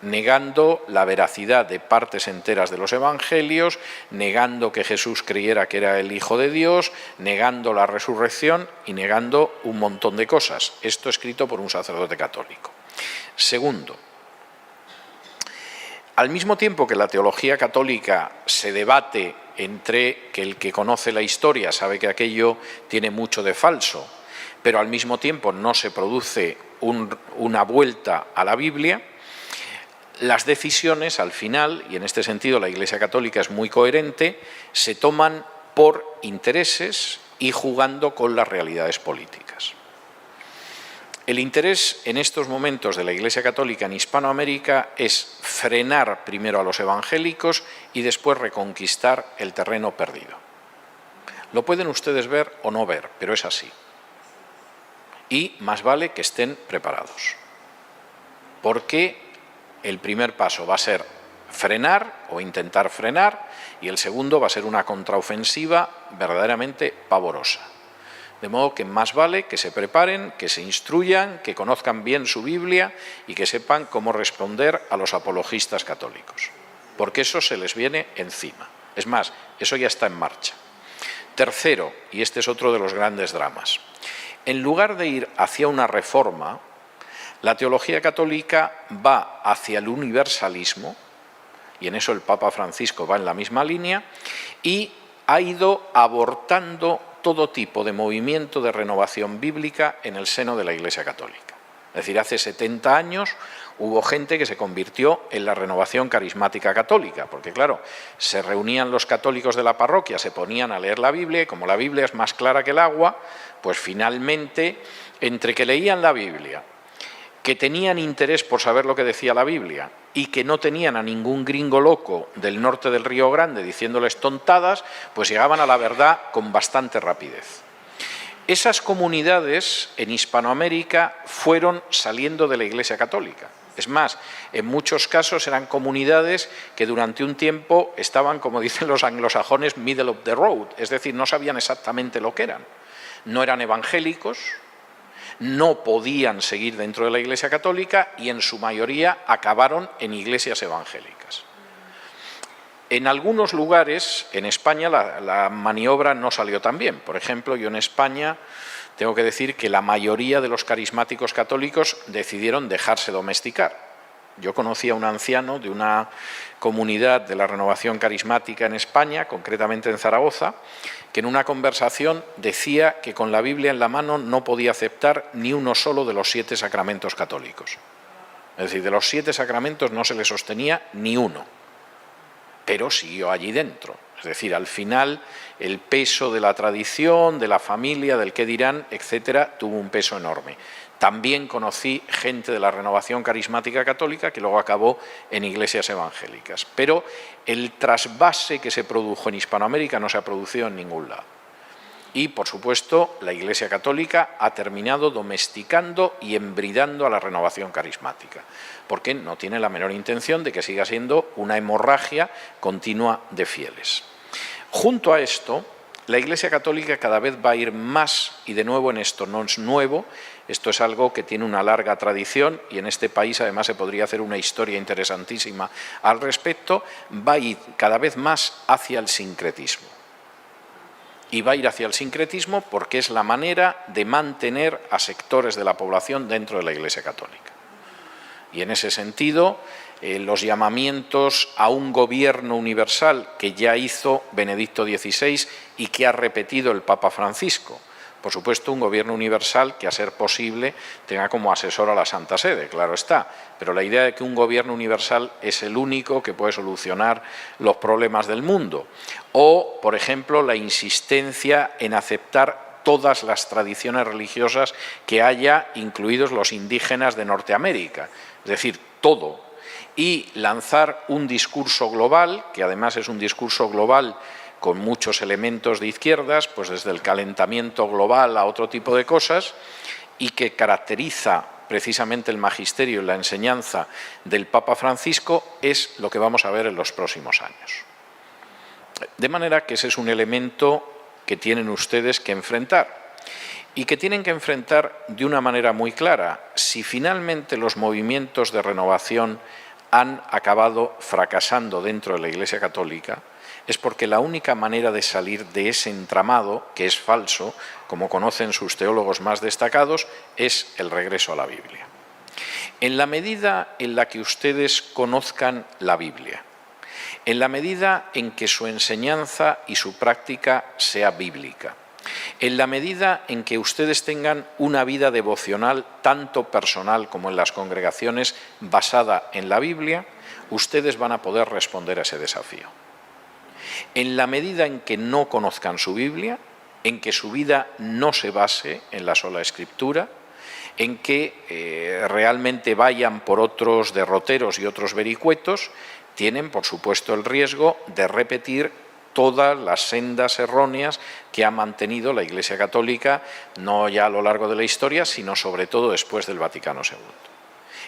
negando la veracidad de partes enteras de los evangelios, negando que Jesús creyera que era el Hijo de Dios, negando la resurrección y negando un montón de cosas. Esto escrito por un sacerdote católico. Segundo, al mismo tiempo que la teología católica se debate entre que el que conoce la historia sabe que aquello tiene mucho de falso, pero al mismo tiempo no se produce una vuelta a la Biblia, las decisiones al final, y en este sentido la Iglesia Católica es muy coherente, se toman por intereses y jugando con las realidades políticas. El interés en estos momentos de la Iglesia Católica en Hispanoamérica es frenar primero a los evangélicos y después reconquistar el terreno perdido. Lo pueden ustedes ver o no ver, pero es así. Y más vale que estén preparados, porque el primer paso va a ser frenar o intentar frenar y el segundo va a ser una contraofensiva verdaderamente pavorosa. De modo que más vale que se preparen, que se instruyan, que conozcan bien su Biblia y que sepan cómo responder a los apologistas católicos, porque eso se les viene encima. Es más, eso ya está en marcha. Tercero, y este es otro de los grandes dramas, en lugar de ir hacia una reforma, la teología católica va hacia el universalismo, y en eso el Papa Francisco va en la misma línea, y ha ido abortando todo tipo de movimiento de renovación bíblica en el seno de la Iglesia Católica. Es decir, hace 70 años hubo gente que se convirtió en la renovación carismática católica, porque claro, se reunían los católicos de la parroquia, se ponían a leer la Biblia, y como la Biblia es más clara que el agua, pues finalmente, entre que leían la Biblia, que tenían interés por saber lo que decía la Biblia y que no tenían a ningún gringo loco del norte del Río Grande diciéndoles tontadas, pues llegaban a la verdad con bastante rapidez. Esas comunidades en Hispanoamérica fueron saliendo de la Iglesia Católica. Es más, en muchos casos eran comunidades que durante un tiempo estaban, como dicen los anglosajones, middle of the road, es decir, no sabían exactamente lo que eran. No eran evangélicos, no podían seguir dentro de la Iglesia Católica y en su mayoría acabaron en iglesias evangélicas. En algunos lugares, en España, la maniobra no salió tan bien. Por ejemplo, yo en España tengo que decir que la mayoría de los carismáticos católicos decidieron dejarse domesticar. Yo conocí a un anciano de una comunidad de la renovación carismática en España, concretamente en Zaragoza, que en una conversación decía que con la Biblia en la mano no podía aceptar ni uno solo de los 7 sacramentos católicos. Es decir, de los 7 sacramentos no se le sostenía ni uno, pero siguió allí dentro. Es decir, al final el peso de la tradición, de la familia, del qué dirán, etcétera, tuvo un peso enorme. También conocí gente de la renovación carismática católica que luego acabó en iglesias evangélicas. Pero el trasvase que se produjo en Hispanoamérica no se ha producido en ningún lado. Y, por supuesto, la Iglesia Católica ha terminado domesticando y embridando a la renovación carismática, porque no tiene la menor intención de que siga siendo una hemorragia continua de fieles. Junto a esto, la Iglesia Católica cada vez va a ir más, y de nuevo en esto no es nuevo, esto es algo que tiene una larga tradición y en este país además se podría hacer una historia interesantísima al respecto, va a ir cada vez más hacia el sincretismo. Y va a ir hacia el sincretismo porque es la manera de mantener a sectores de la población dentro de la Iglesia Católica. Y en ese sentido, los llamamientos a un gobierno universal que ya hizo Benedicto XVI y que ha repetido el Papa Francisco. Por supuesto, un gobierno universal que, a ser posible, tenga como asesor a la Santa Sede, claro está. Pero la idea de que un gobierno universal es el único que puede solucionar los problemas del mundo. O, por ejemplo, la insistencia en aceptar todas las tradiciones religiosas que haya, incluidos los indígenas de Norteamérica. Es decir, todo. Y lanzar un discurso global, que además es un discurso global con muchos elementos de izquierdas, pues desde el calentamiento global a otro tipo de cosas, y que caracteriza precisamente el magisterio y la enseñanza del Papa Francisco, es lo que vamos a ver en los próximos años. De manera que ese es un elemento que tienen ustedes que enfrentar, y que tienen que enfrentar de una manera muy clara. Si finalmente los movimientos de renovación han acabado fracasando dentro de la Iglesia Católica, es porque la única manera de salir de ese entramado, que es falso, como conocen sus teólogos más destacados, es el regreso a la Biblia. En la medida en la que ustedes conozcan la Biblia, en la medida en que su enseñanza y su práctica sea bíblica, en la medida en que ustedes tengan una vida devocional, tanto personal como en las congregaciones, basada en la Biblia, ustedes van a poder responder a ese desafío. En la medida en que no conozcan su Biblia, en que su vida no se base en la sola Escritura, en que realmente vayan por otros derroteros y otros vericuetos, tienen, por supuesto, el riesgo de repetir todas las sendas erróneas que ha mantenido la Iglesia Católica, no ya a lo largo de la historia, sino sobre todo después del Vaticano II.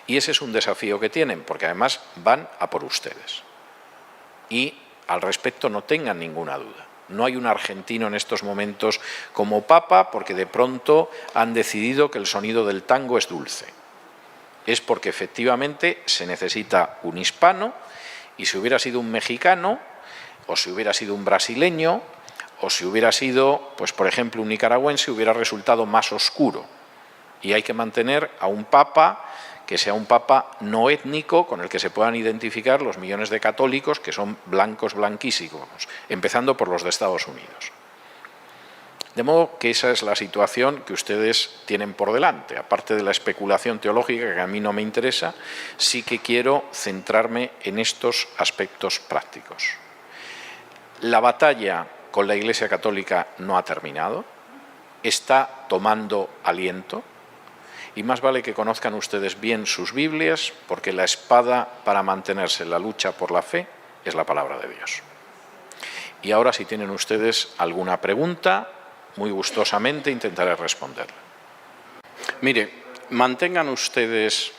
Y ese es un desafío que tienen, porque además van a por ustedes. Y al respecto no tengan ninguna duda. No hay un argentino en estos momentos como Papa porque de pronto han decidido que el sonido del tango es dulce. Es porque efectivamente se necesita un hispano, y si hubiera sido un mexicano, o si hubiera sido un brasileño, o si hubiera sido, pues por ejemplo, un nicaragüense, hubiera resultado más oscuro. Y hay que mantener a un Papa que sea un Papa no étnico, con el que se puedan identificar los millones de católicos que son blancos, blanquísimos, empezando por los de Estados Unidos. De modo que esa es la situación que ustedes tienen por delante. Aparte de la especulación teológica, que a mí no me interesa, sí que quiero centrarme en estos aspectos prácticos. La batalla con la Iglesia Católica no ha terminado, está tomando aliento, y más vale que conozcan ustedes bien sus Biblias, porque la espada para mantenerse en la lucha por la fe es la palabra de Dios. Y ahora, si tienen ustedes alguna pregunta, muy gustosamente intentaré responderla. Mire, mantengan ustedes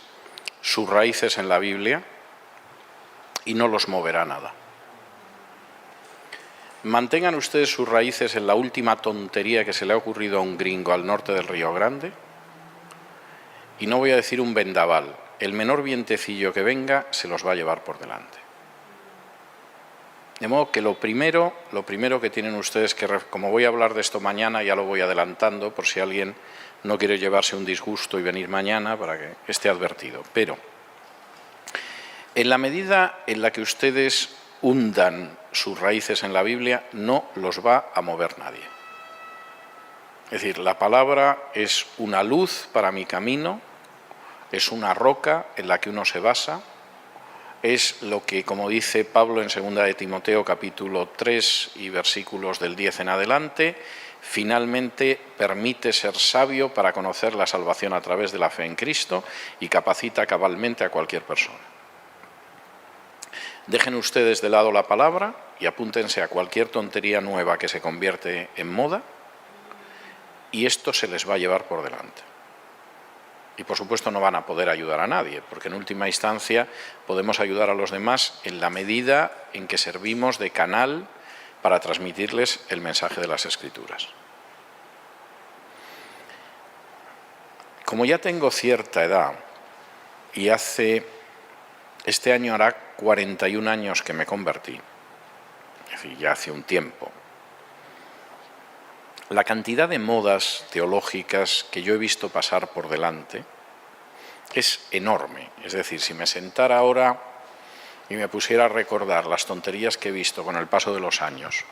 sus raíces en la Biblia y no los moverá nada. Mantengan ustedes sus raíces en la última tontería que se le ha ocurrido a un gringo al norte del Río Grande, y no voy a decir un vendaval, el menor vientecillo que venga se los va a llevar por delante. De modo que lo primero que tienen ustedes que, como voy a hablar de esto mañana, ya lo voy adelantando por si alguien no quiere llevarse un disgusto y venir mañana para que esté advertido. Pero en la medida en la que ustedes hundan sus raíces en la Biblia, no los va a mover nadie. Es decir, la palabra es una luz para mi camino, es una roca en la que uno se basa, es lo que, como dice Pablo en 2 de Timoteo capítulo 3 y versículos del 10 en adelante, finalmente permite ser sabio para conocer la salvación a través de la fe en Cristo y capacita cabalmente a cualquier persona. Dejen ustedes de lado la palabra y apúntense a cualquier tontería nueva que se convierte en moda, y esto se les va a llevar por delante. Y por supuesto no van a poder ayudar a nadie, porque en última instancia podemos ayudar a los demás en la medida en que servimos de canal para transmitirles el mensaje de las Escrituras. Como ya tengo cierta edad y este año hará 41 años que me convertí, es decir, ya hace un tiempo, la cantidad de modas teológicas que yo he visto pasar por delante es enorme. Es decir, si me sentara ahora y me pusiera a recordar las tonterías que he visto con el paso de los años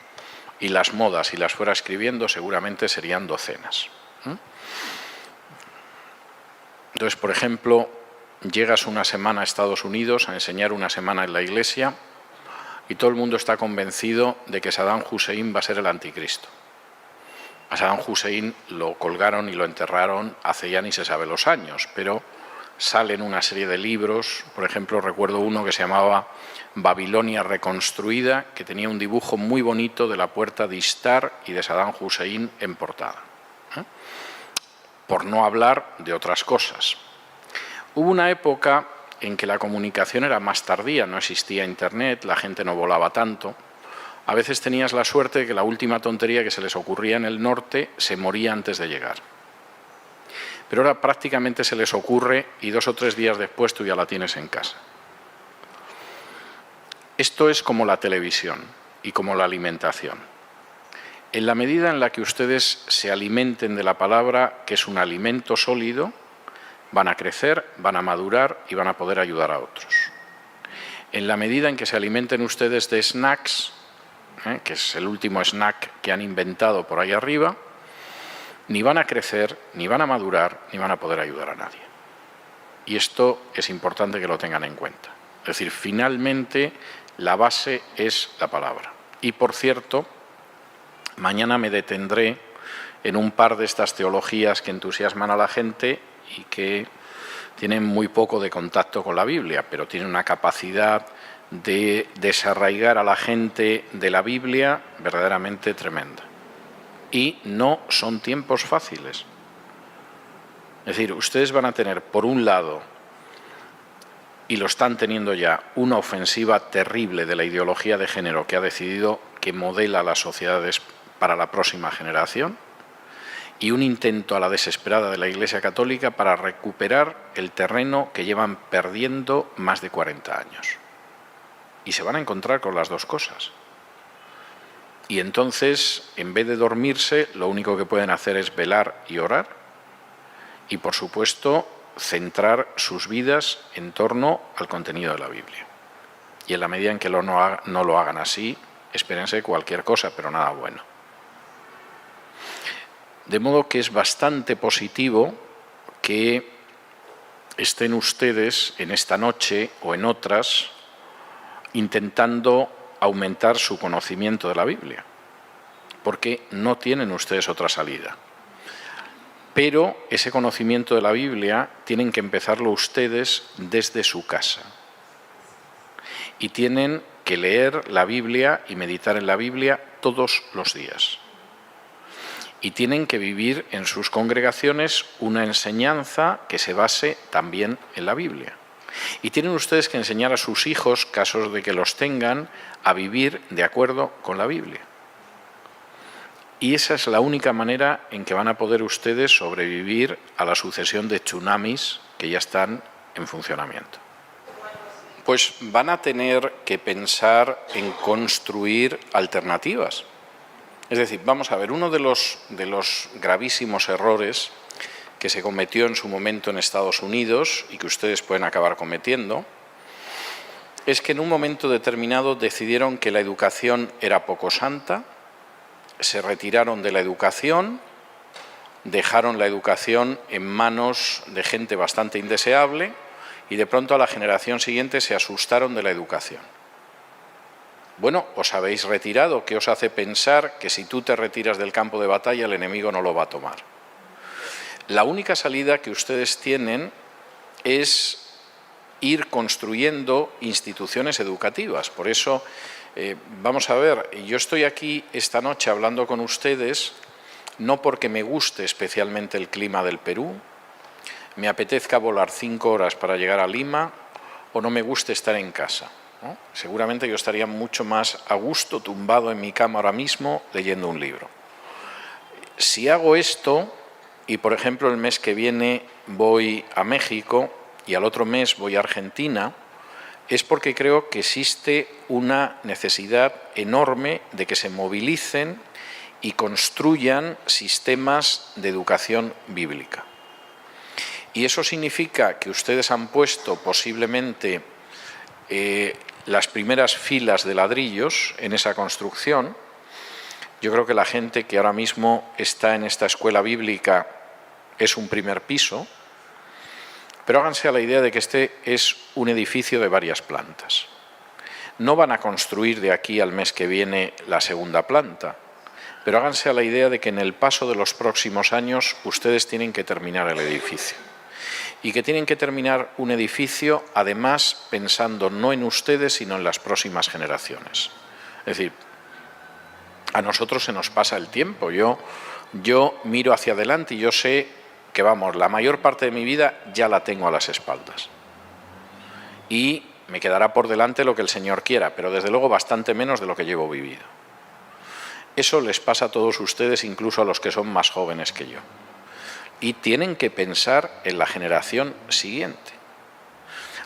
y las modas y las fuera escribiendo, seguramente serían docenas. Entonces, por ejemplo, llegas una semana a Estados Unidos a enseñar una semana en la iglesia y todo el mundo está convencido de que Saddam Hussein va a ser el anticristo. A Saddam Hussein lo colgaron y lo enterraron hace ya ni se sabe los años, pero salen una serie de libros. Por ejemplo, recuerdo uno que se llamaba Babilonia reconstruida, que tenía un dibujo muy bonito de la puerta de Istar y de Saddam Hussein en portada. Por no hablar de otras cosas. Hubo una época en que la comunicación era más tardía, no existía Internet, la gente no volaba tanto. A veces tenías la suerte de que la última tontería que se les ocurría en el norte se moría antes de llegar. Pero ahora prácticamente se les ocurre y 2 o 3 días después tú ya la tienes en casa. Esto es como la televisión y como la alimentación. En la medida en la que ustedes se alimenten de la palabra, que es un alimento sólido, van a crecer, van a madurar y van a poder ayudar a otros. En la medida en que se alimenten ustedes de snacks, que es el último snack que han inventado por ahí arriba, ni van a crecer, ni van a madurar, ni van a poder ayudar a nadie. Y esto es importante que lo tengan en cuenta. Es decir, finalmente la base es la palabra. Y por cierto, mañana me detendré en un par de estas teologías que entusiasman a la gente y que tienen muy poco de contacto con la Biblia, pero tienen una capacidad de desarraigar a la gente de la Biblia verdaderamente tremenda. Y no son tiempos fáciles. Es decir, ustedes van a tener, por un lado, y lo están teniendo ya, una ofensiva terrible de la ideología de género que ha decidido que modela las sociedades para la próxima generación, y un intento a la desesperada de la Iglesia Católica para recuperar el terreno que llevan perdiendo más de 40 años. Y se van a encontrar con las dos cosas. Y entonces, en vez de dormirse, lo único que pueden hacer es velar y orar y, por supuesto, centrar sus vidas en torno al contenido de la Biblia. Y en la medida en que no lo hagan así, espérense cualquier cosa, pero nada bueno. De modo que es bastante positivo que estén ustedes en esta noche o en otras intentando aumentar su conocimiento de la Biblia, porque no tienen ustedes otra salida. Pero ese conocimiento de la Biblia tienen que empezarlo ustedes desde su casa. Y tienen que leer la Biblia y meditar en la Biblia todos los días. Y tienen que vivir en sus congregaciones una enseñanza que se base también en la Biblia. Y tienen ustedes que enseñar a sus hijos, casos de que los tengan, a vivir de acuerdo con la Biblia. Y esa es la única manera en que van a poder ustedes sobrevivir a la sucesión de tsunamis que ya están en funcionamiento. Pues van a tener que pensar en construir alternativas. Es decir, vamos a ver, uno de los gravísimos errores que se cometió en su momento en Estados Unidos y que ustedes pueden acabar cometiendo, es que en un momento determinado decidieron que la educación era poco santa, se retiraron de la educación, dejaron la educación en manos de gente bastante indeseable y de pronto a la generación siguiente se asustaron de la educación. Bueno, os habéis retirado, ¿qué os hace pensar que si tú te retiras del campo de batalla el enemigo no lo va a tomar? La única salida que ustedes tienen es ir construyendo instituciones educativas. Por eso, vamos a ver, yo estoy aquí esta noche hablando con ustedes no porque me guste especialmente el clima del Perú, me apetezca volar 5 horas para llegar a Lima o no me guste estar en casa, ¿no? Seguramente yo estaría mucho más a gusto tumbado en mi cama ahora mismo leyendo un libro. Si hago esto y, por ejemplo, el mes que viene voy a México y al otro mes voy a Argentina, es porque creo que existe una necesidad enorme de que se movilicen y construyan sistemas de educación bíblica. Y eso significa que ustedes han puesto posiblemente las primeras filas de ladrillos en esa construcción. Yo creo que la gente que ahora mismo está en esta escuela bíblica es un primer piso, pero háganse a la idea de que este es un edificio de varias plantas. No van a construir de aquí al mes que viene la segunda planta, pero háganse a la idea de que en el paso de los próximos años ustedes tienen que terminar el edificio. Y que tienen que terminar un edificio, además, pensando no en ustedes, sino en las próximas generaciones. Es decir, a nosotros se nos pasa el tiempo. Yo miro hacia adelante y yo sé que, vamos, la mayor parte de mi vida ya la tengo a las espaldas. Y me quedará por delante lo que el Señor quiera, pero desde luego bastante menos de lo que llevo vivido. Eso les pasa a todos ustedes, incluso a los que son más jóvenes que yo. Y tienen que pensar en la generación siguiente.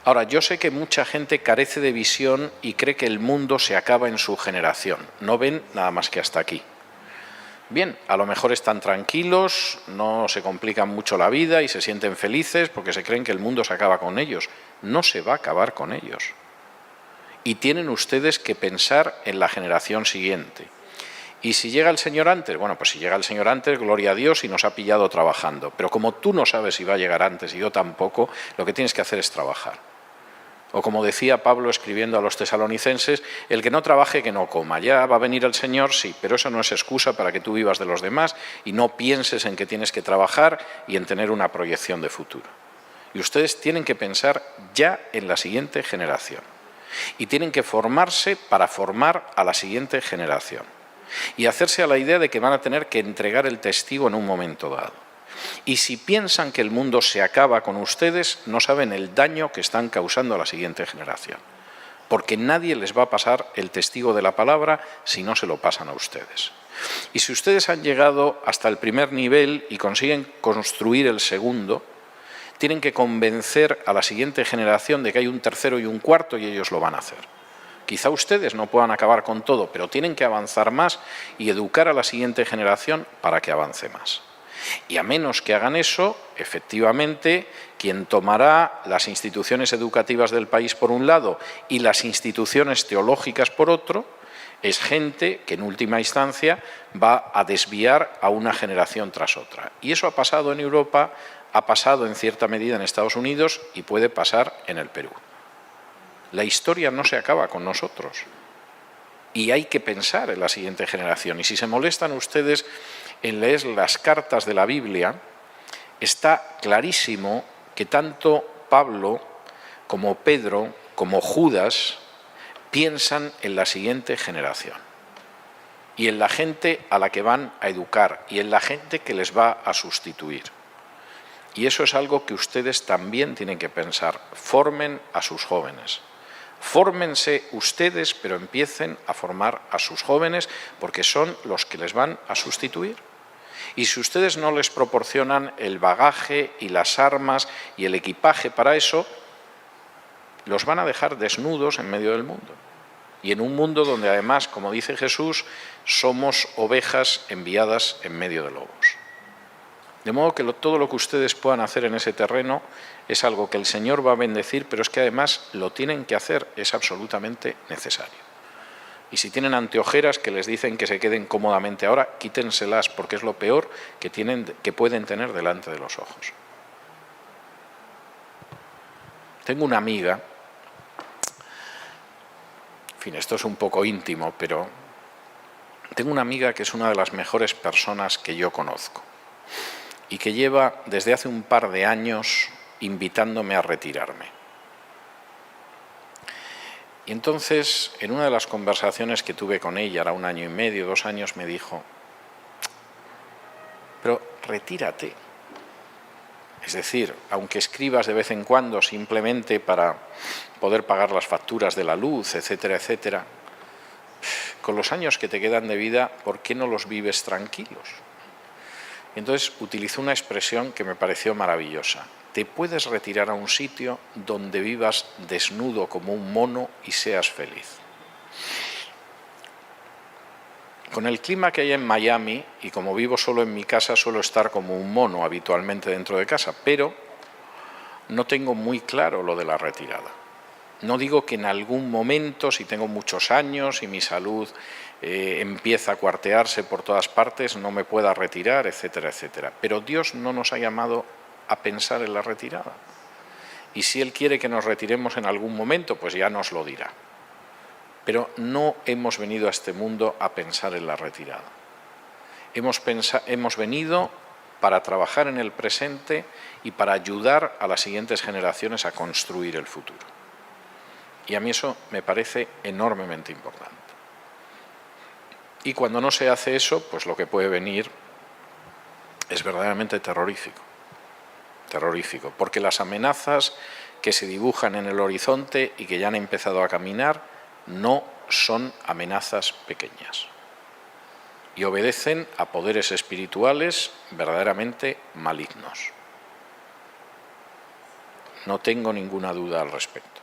Ahora, yo sé que mucha gente carece de visión y cree que el mundo se acaba en su generación. No ven nada más que hasta aquí. Bien, a lo mejor están tranquilos, no se complican mucho la vida y se sienten felices porque se creen que el mundo se acaba con ellos. No se va a acabar con ellos. Y tienen ustedes que pensar en la generación siguiente. Y si llega el Señor antes, bueno, pues si llega el Señor antes, gloria a Dios, y nos ha pillado trabajando. Pero como tú no sabes si va a llegar antes y yo tampoco, lo que tienes que hacer es trabajar. O como decía Pablo escribiendo a los tesalonicenses, el que no trabaje, que no coma. Ya va a venir el Señor, sí, pero eso no es excusa para que tú vivas de los demás y no pienses en que tienes que trabajar y en tener una proyección de futuro. Y ustedes tienen que pensar ya en la siguiente generación. Y tienen que formarse para formar a la siguiente generación. Y hacerse a la idea de que van a tener que entregar el testigo en un momento dado. Y si piensan que el mundo se acaba con ustedes, no saben el daño que están causando a la siguiente generación. Porque nadie les va a pasar el testigo de la palabra si no se lo pasan a ustedes. Y si ustedes han llegado hasta el primer nivel y consiguen construir el segundo, tienen que convencer a la siguiente generación de que hay un tercero y un cuarto y ellos lo van a hacer. Quizá ustedes no puedan acabar con todo, pero tienen que avanzar más y educar a la siguiente generación para que avance más. Y a menos que hagan eso, efectivamente, quien tomará las instituciones educativas del país por un lado y las instituciones teológicas por otro, Es gente que en última instancia va a desviar a una generación tras otra. Y eso ha pasado en Europa, ha pasado en cierta medida en Estados Unidos y puede pasar en el Perú. La historia no se acaba con nosotros. Y hay que pensar en la siguiente generación. Y si se molestan ustedes en leer las cartas de la Biblia, está clarísimo que tanto Pablo como Pedro, como Judas, piensan en la siguiente generación y en la gente a la que van a educar y en la gente que les va a sustituir. Y eso es algo que ustedes también tienen que pensar. Formen a sus jóvenes. Fórmense ustedes, pero empiecen a formar a sus jóvenes porque son los que les van a sustituir. Y si ustedes no les proporcionan el bagaje y las armas y el equipaje para eso, los van a dejar desnudos en medio del mundo. Y en un mundo donde además, como dice Jesús, somos ovejas enviadas en medio de lobos. De modo que todo lo que ustedes puedan hacer en ese terreno es algo que el Señor va a bendecir, pero es que además lo tienen que hacer, es absolutamente necesario. Y si tienen anteojeras que les dicen que se queden cómodamente ahora, quítenselas porque es lo peor que pueden tener delante de los ojos. Tengo una amiga, en fin, esto es un poco íntimo, pero tengo una amiga que es una de las mejores personas que yo conozco y que lleva desde hace un par de años invitándome a retirarme. Y entonces, en una de las conversaciones que tuve con ella, era 1 año y medio, 2 años, me dijo, pero retírate. Es decir, aunque escribas de vez en cuando simplemente para poder pagar las facturas de la luz, etcétera, etcétera, con los años que te quedan de vida, ¿por qué no los vives tranquilos? Y entonces utilizó una expresión que me pareció maravillosa. Te puedes retirar a un sitio donde vivas desnudo como un mono y seas feliz. Con el clima que hay en Miami, y como vivo solo en mi casa, suelo estar como un mono habitualmente dentro de casa, pero no tengo muy claro lo de la retirada. No digo que en algún momento, si tengo muchos años y mi salud empieza a cuartearse por todas partes, no me pueda retirar, etcétera, etcétera. Pero Dios no nos ha llamado a pensar en la retirada. Y si Él quiere que nos retiremos en algún momento, pues ya nos lo dirá. Pero no hemos venido a este mundo a pensar en la retirada. Hemos venido para trabajar en el presente y para ayudar a las siguientes generaciones a construir el futuro. Y a mí eso me parece enormemente importante. Y cuando no se hace eso, pues lo que puede venir es verdaderamente terrorífico. Terrorífico, porque las amenazas que se dibujan en el horizonte y que ya han empezado a caminar no son amenazas pequeñas y obedecen a poderes espirituales verdaderamente malignos. No tengo ninguna duda al respecto.